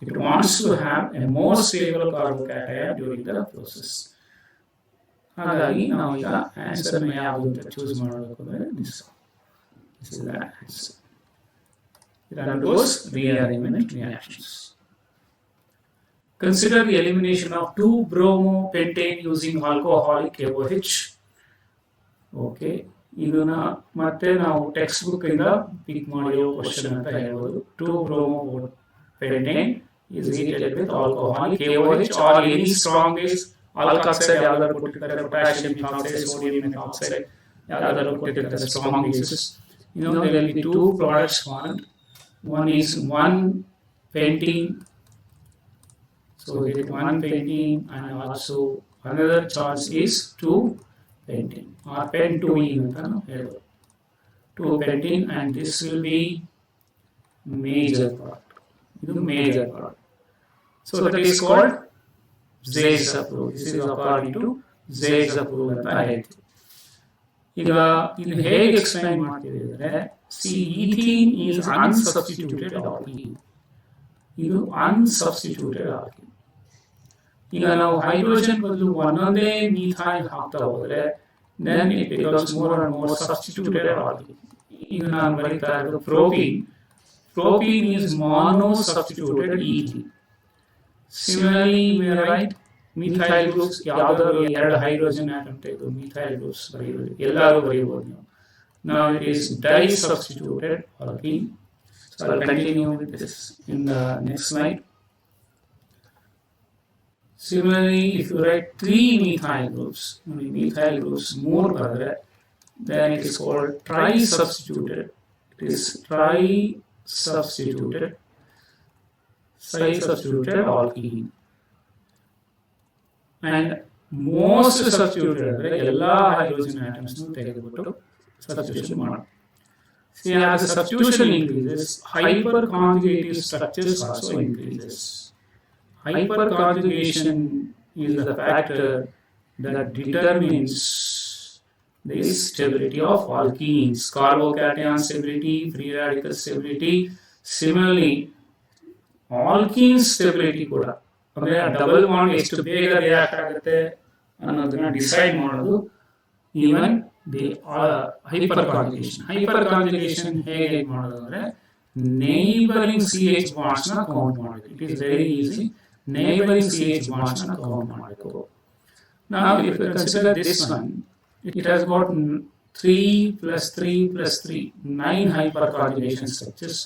it wants to have a more stable carbocation during the process. ಹಾಗಾಗಿ ನಾವು ಈಗ ಆನ್ಸರ್ನ ಯಾವುದು ಅಂತ ಚೂಸ್ ಮಾಡಬೇಕು ಅಂದರೆ this is the answer. It undergoes rearrangement reactions. Consider the elimination of 2-bromopentane using alcoholic KOH. Okay, ಇದನ್ನ ಮತ್ತೆ ನಾವು ಟೆಕ್ಸ್ಟ್ ಬುಕ್ ಇಂದ ಪಿಕ್ ಮಾಡಿರೋ ಕ್ವಶನ್ ಅಂತ ಹೇಳ್ಬೋದು. 2-bromopentane is heated with alcoholic KOH or any strong base. Alkoxide ಯಾವ್ದಾದ್ರು ಕೊಟ್ಟಿರ್ತಾರೆ, potassium methoxide, sodium methoxide ಯಾವ್ದಾದ್ರು ಕೊಟ್ಟಿರ್ತಾರೆ strong bases. There will be two products formed. One is 1-pentene. So we get 1-pentene, and also another charge is 2-pentene or pen-2ene. 2-pentene, and this will be major product. This is major product. So that is called Zaitsev rule. This is according to Zaitsev rule ಅಂತ ಹೇಳ್ತೀವಿ. ಈಗ ಇಲ್ಲಿ ಹೇಗೆ explain ಮಾಡ್ತೀವಿ ಅಂದರೆ, ethene is unsubstituted alkene. ಇದು unsubstituted alkene. ಈಗ ನಾವು ಹೈಡ್ರೋಜನ್ ಬದಲು ಒಂದೊಂದೇ ಮೀಥೈಲ್ ಹಾಕ್ತಾ ಹೋದ್ರೆ then it becomes more and more substituted alkene. ಈಗ ನಾನು ಬರೀತಾ ಇರೋದು propene is mono-substituted ethene. Similarly, we write methyl groups, ಯಾವ್ದಾದ್ರು ಎರಡು ಹೈಡ್ರೋಜನ್ ಆಟಮ್ ತೆಗೆದು methyl groups ಬರೆಯೋದು, ಎಲ್ಲರೂ ಬರೆಯಬಹುದು ನೀವು. Now it is di-substituted alkene. So I'll continue with this in the next slide. Similarly, if you write 3 methyl groups more brother, then it is called tri-substituted. It is tri-substituted alkene. And most substituted, all hydrogen atoms ತೆಗೆದುಬಿಟ್ಟು substitution ಮಾಡಿ. See, as the substitution increases, hyperconjugative structures also increases. Hyperconjugation is the factor that determines the stability of alkenes, carbocation stability, free radical stability. Similarly, alkene stability ಕೂಡ ಅಂದರೆ double bond ಎಷ್ಟು ಬೇಗ react ಆಗುತ್ತೆ ಅನ್ನೋದನ್ನ decide ಮಾಡೋದು even the ಹೈಪರ್ಕಾಂಜುಗೇಷನ್ ಹೇಗೆ ಮಾಡೋದು ಅಂದರೆ neighboring CH bonds na count ಮಾಡಬೇಕು. It is very easy. Neighboring CH bonds na count ಮಾಡಬೇಕು. Now if you consider this one, it has got 3 plus 3 plus 3, 9 hyperconjugation structures.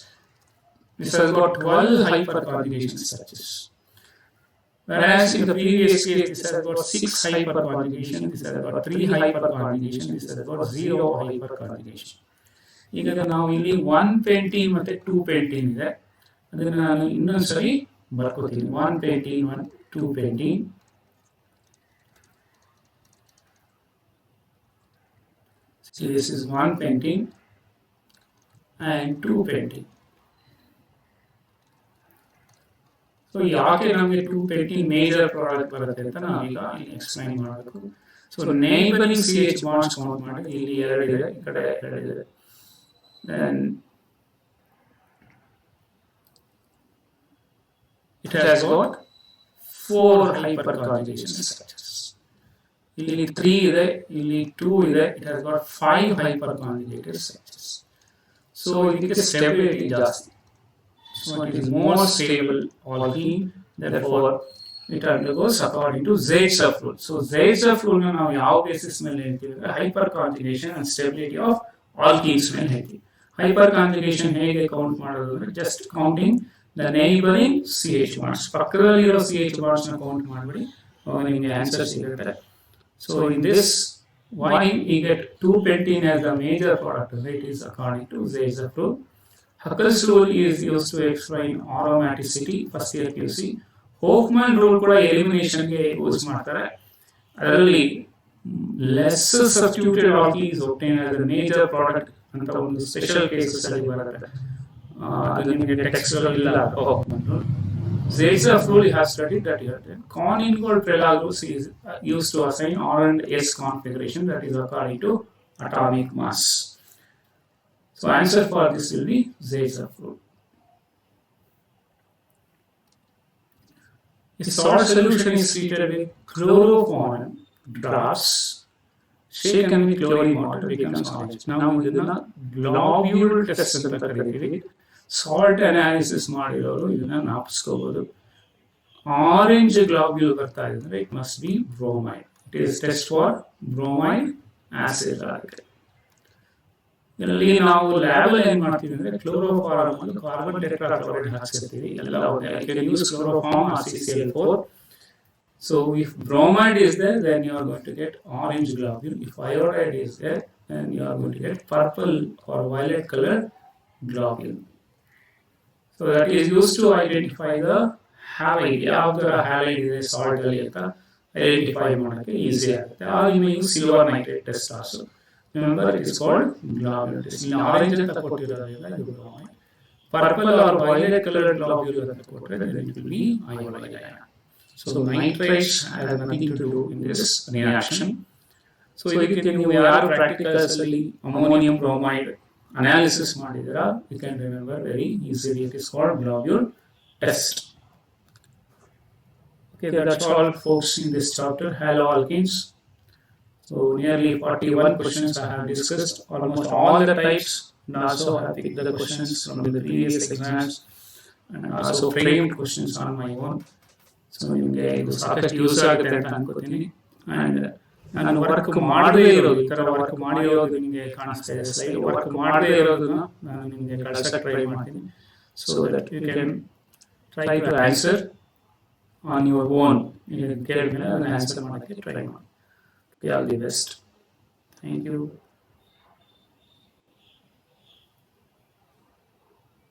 This has got 12 hyperconjugation structures. Whereas in the previous case, this has got 6 hyperconjugation, this has got 3 hyperconjugation, this has got 0 hyperconjugation. ಈಗ ನಾವು ಇಲ್ಲಿ 1-pentene ಮತ್ತು 2-pentene ಇದೆ. ಅದನ್ನು ನಾನು ಇನ್ನೊಂದ್ಸರಿ ಬರ್ಕೋತೀನಿ. 1-pentene, 2-pentene. So this is 1-pentene and 2-pentene. So ಯಾಕೆ ನಮಗೆ 2-pentene ಮೇಜರ್ ಪ್ರಾಡಕ್ಟ್ ಬರುತ್ತೆ ಅಂತ ನಾವೀಗ ಎಕ್ಸ್ಪ್ಲೈನ್ ಮಾಡಬೇಕು. So neighbouring CH bonds count ಮಾಡಿ, ಇಲ್ಲಿ 2 ಇದೆ, ಈ ಕಡೆ 2 ಇದೆ. Then it has got 4 hyperconjugation structures. ಇಲ್ಲಿ 3 ಇದೆ, ಇಲ್ಲಿ 2 ಇದೆ. It has got 5 hyperconjugated structures. So ಇದಕ್ಕೆ stability ಜಾಸ್ತಿ. So it is more stable alkene. Therefore, it undergoes according to Zaitsev rule. So Zaitsev rule na ನಾವು ಯಾವ ಬೇಸಿಸ್ ಮೇಲೆ ಹೇಳ್ತೀವಿ ಅಂದರೆ hyperconjugation and stability of alkenes ಮೇಲೆ ಹೇಳ್ತೀವಿ. Hyperconjugation ಹೇಗೆ ಕೌಂಟ್ ಮಾಡೋದು ಅಂದರೆ just counting the neighbouring CH bonds. ಪಕ್ಕದಲ್ಲಿರೋ CH ಬಾಂಡ್ಸ್ನ ಕೌಂಟ್ ಮಾಡಿಬಿಡಿ, ಅವಾಗ ನಿಮಗೆ ಆನ್ಸರ್ ಸಿಗುತ್ತೆ. So in this why we get 2-pentene as the major product, right, is according to Zaitsev rule. Huckel's rule is used to explain aromaticity, first year QC. Hofmann rule ಕೂಡ elimination ಗೆ use ಮಾಡ್ತಾರೆ. ಅದರಲ್ಲಿ less substituted ಆಲ್ಕಿ is obtained as a major product ಅಂತ ಒಂದು special cases ಅಲ್ಲಿ ಬರುತ್ತೆ. ಅದು ನಿಮಗೆ ಟೆಕ್ಸ್ಟ್ ಇಲ್ಲ Hofmann rule. Zaitsev rule has studied that here. Con-ingold Prelog is used to assign R and S configuration, that is according to atomic mass. So answer for this will be Zaitsev rule. If salt solution is treated with chloroform drops, shaken with chlorine water becomes orange. Now ಇದನ್ನ globule test ಅಂತ ಕರೀತೀವಿ. Salt analysis ಮಾಡಿರೋರು ಇದನ್ನ ನಾಪಿಸ್ಕೋಬಹುದು. Orange ಗ್ಲಾಬ್ಯೂಲ್ ಬರ್ತಾ ಇದೆ ಅಂದ್ರೆ it must be bromide. It is test for bromide acid ಆಗಿದೆ. ಇದರಲ್ಲಿ ನಾವು ಲ್ಯಾಬ್ ಏನ್ ಮಾಡ್ತೀವಿ ಅಂದ್ರೆ ಕ್ಲೋರೋಫಾರ್ಮ್ ಅಲ್ಲಿ ಕಾರ್ಬನ್ ಟೆಟ್ರಾಕ್ಲೋರೈಡ್ ಹಾಕ್ಸಿರ್ತೀವಿ. ಎಲ್ಲ I can use chloroform or CCl4. So if bromide is there, then you are going to get orange globule. If iodide is there, then you are going to get purple or violet colored globule. So that is used to identify the halide. ಯಾವ್ದರ halide ಇದೆ salt ಅಲ್ಲಿ ಅಂತ identify ಮಾಡೋಕ್ಕೆ easy ಆಗುತ್ತೆ. You may use silver nitrate test also. Remember, it is called globule test. In orange ಅಂತ ಕೊಟ್ಟಿರೋದ್ರಿಂದ ಇದು bromide. Purple or violet colored globule ಅಂತ ಕೊಟ್ಟರೆ then it will be iodide ion. So nitrates have nothing to do in this reaction. So ಇದಕ್ಕೆ ನೀವು ಯಾರು practicals ಅಲ್ಲಿ ammonium bromide analysis ಮಾಡಿದರಾ, you can remember very easily. It is called globule test. Okay, that's all folks in this chapter, haloalkanes. So nearly 41 questions I have discussed, almost all the types, and also I have picked the questions from the previous exams and also framed questions on my own. So ನಿಮಗೆ ಇದು ಸಾಕಷ್ಟು use ಆಗುತ್ತೆ ಅಂತ ಅನ್ಕೋತೀನಿ. And ನಾನು work ಮಾಡದೇ ಇರೋದು, ಈ ಥರ ವರ್ಕ್ ಮಾಡಿರೋದು ನಿಮಗೆ ಕಾಣಿಸ್ತಾ ಇದೆ ಸ್ಲೈಡ್. ವರ್ಕ್ ಮಾಡದೇ ಇರೋದನ್ನ ನಾನು ನಿಮಗೆ ಕಳ್ಸಕ್ಕೆ ಟ್ರೈ ಮಾಡ್ತೀನಿ. So that you can try to answer on your own. ಕೇಳಿದ್ಮೇಲೆ ಅದನ್ನು ಆನ್ಸರ್ ಮಾಡೋಕ್ಕೆ ಟ್ರೈ ಮಾಡಿ. All the best. Thank you.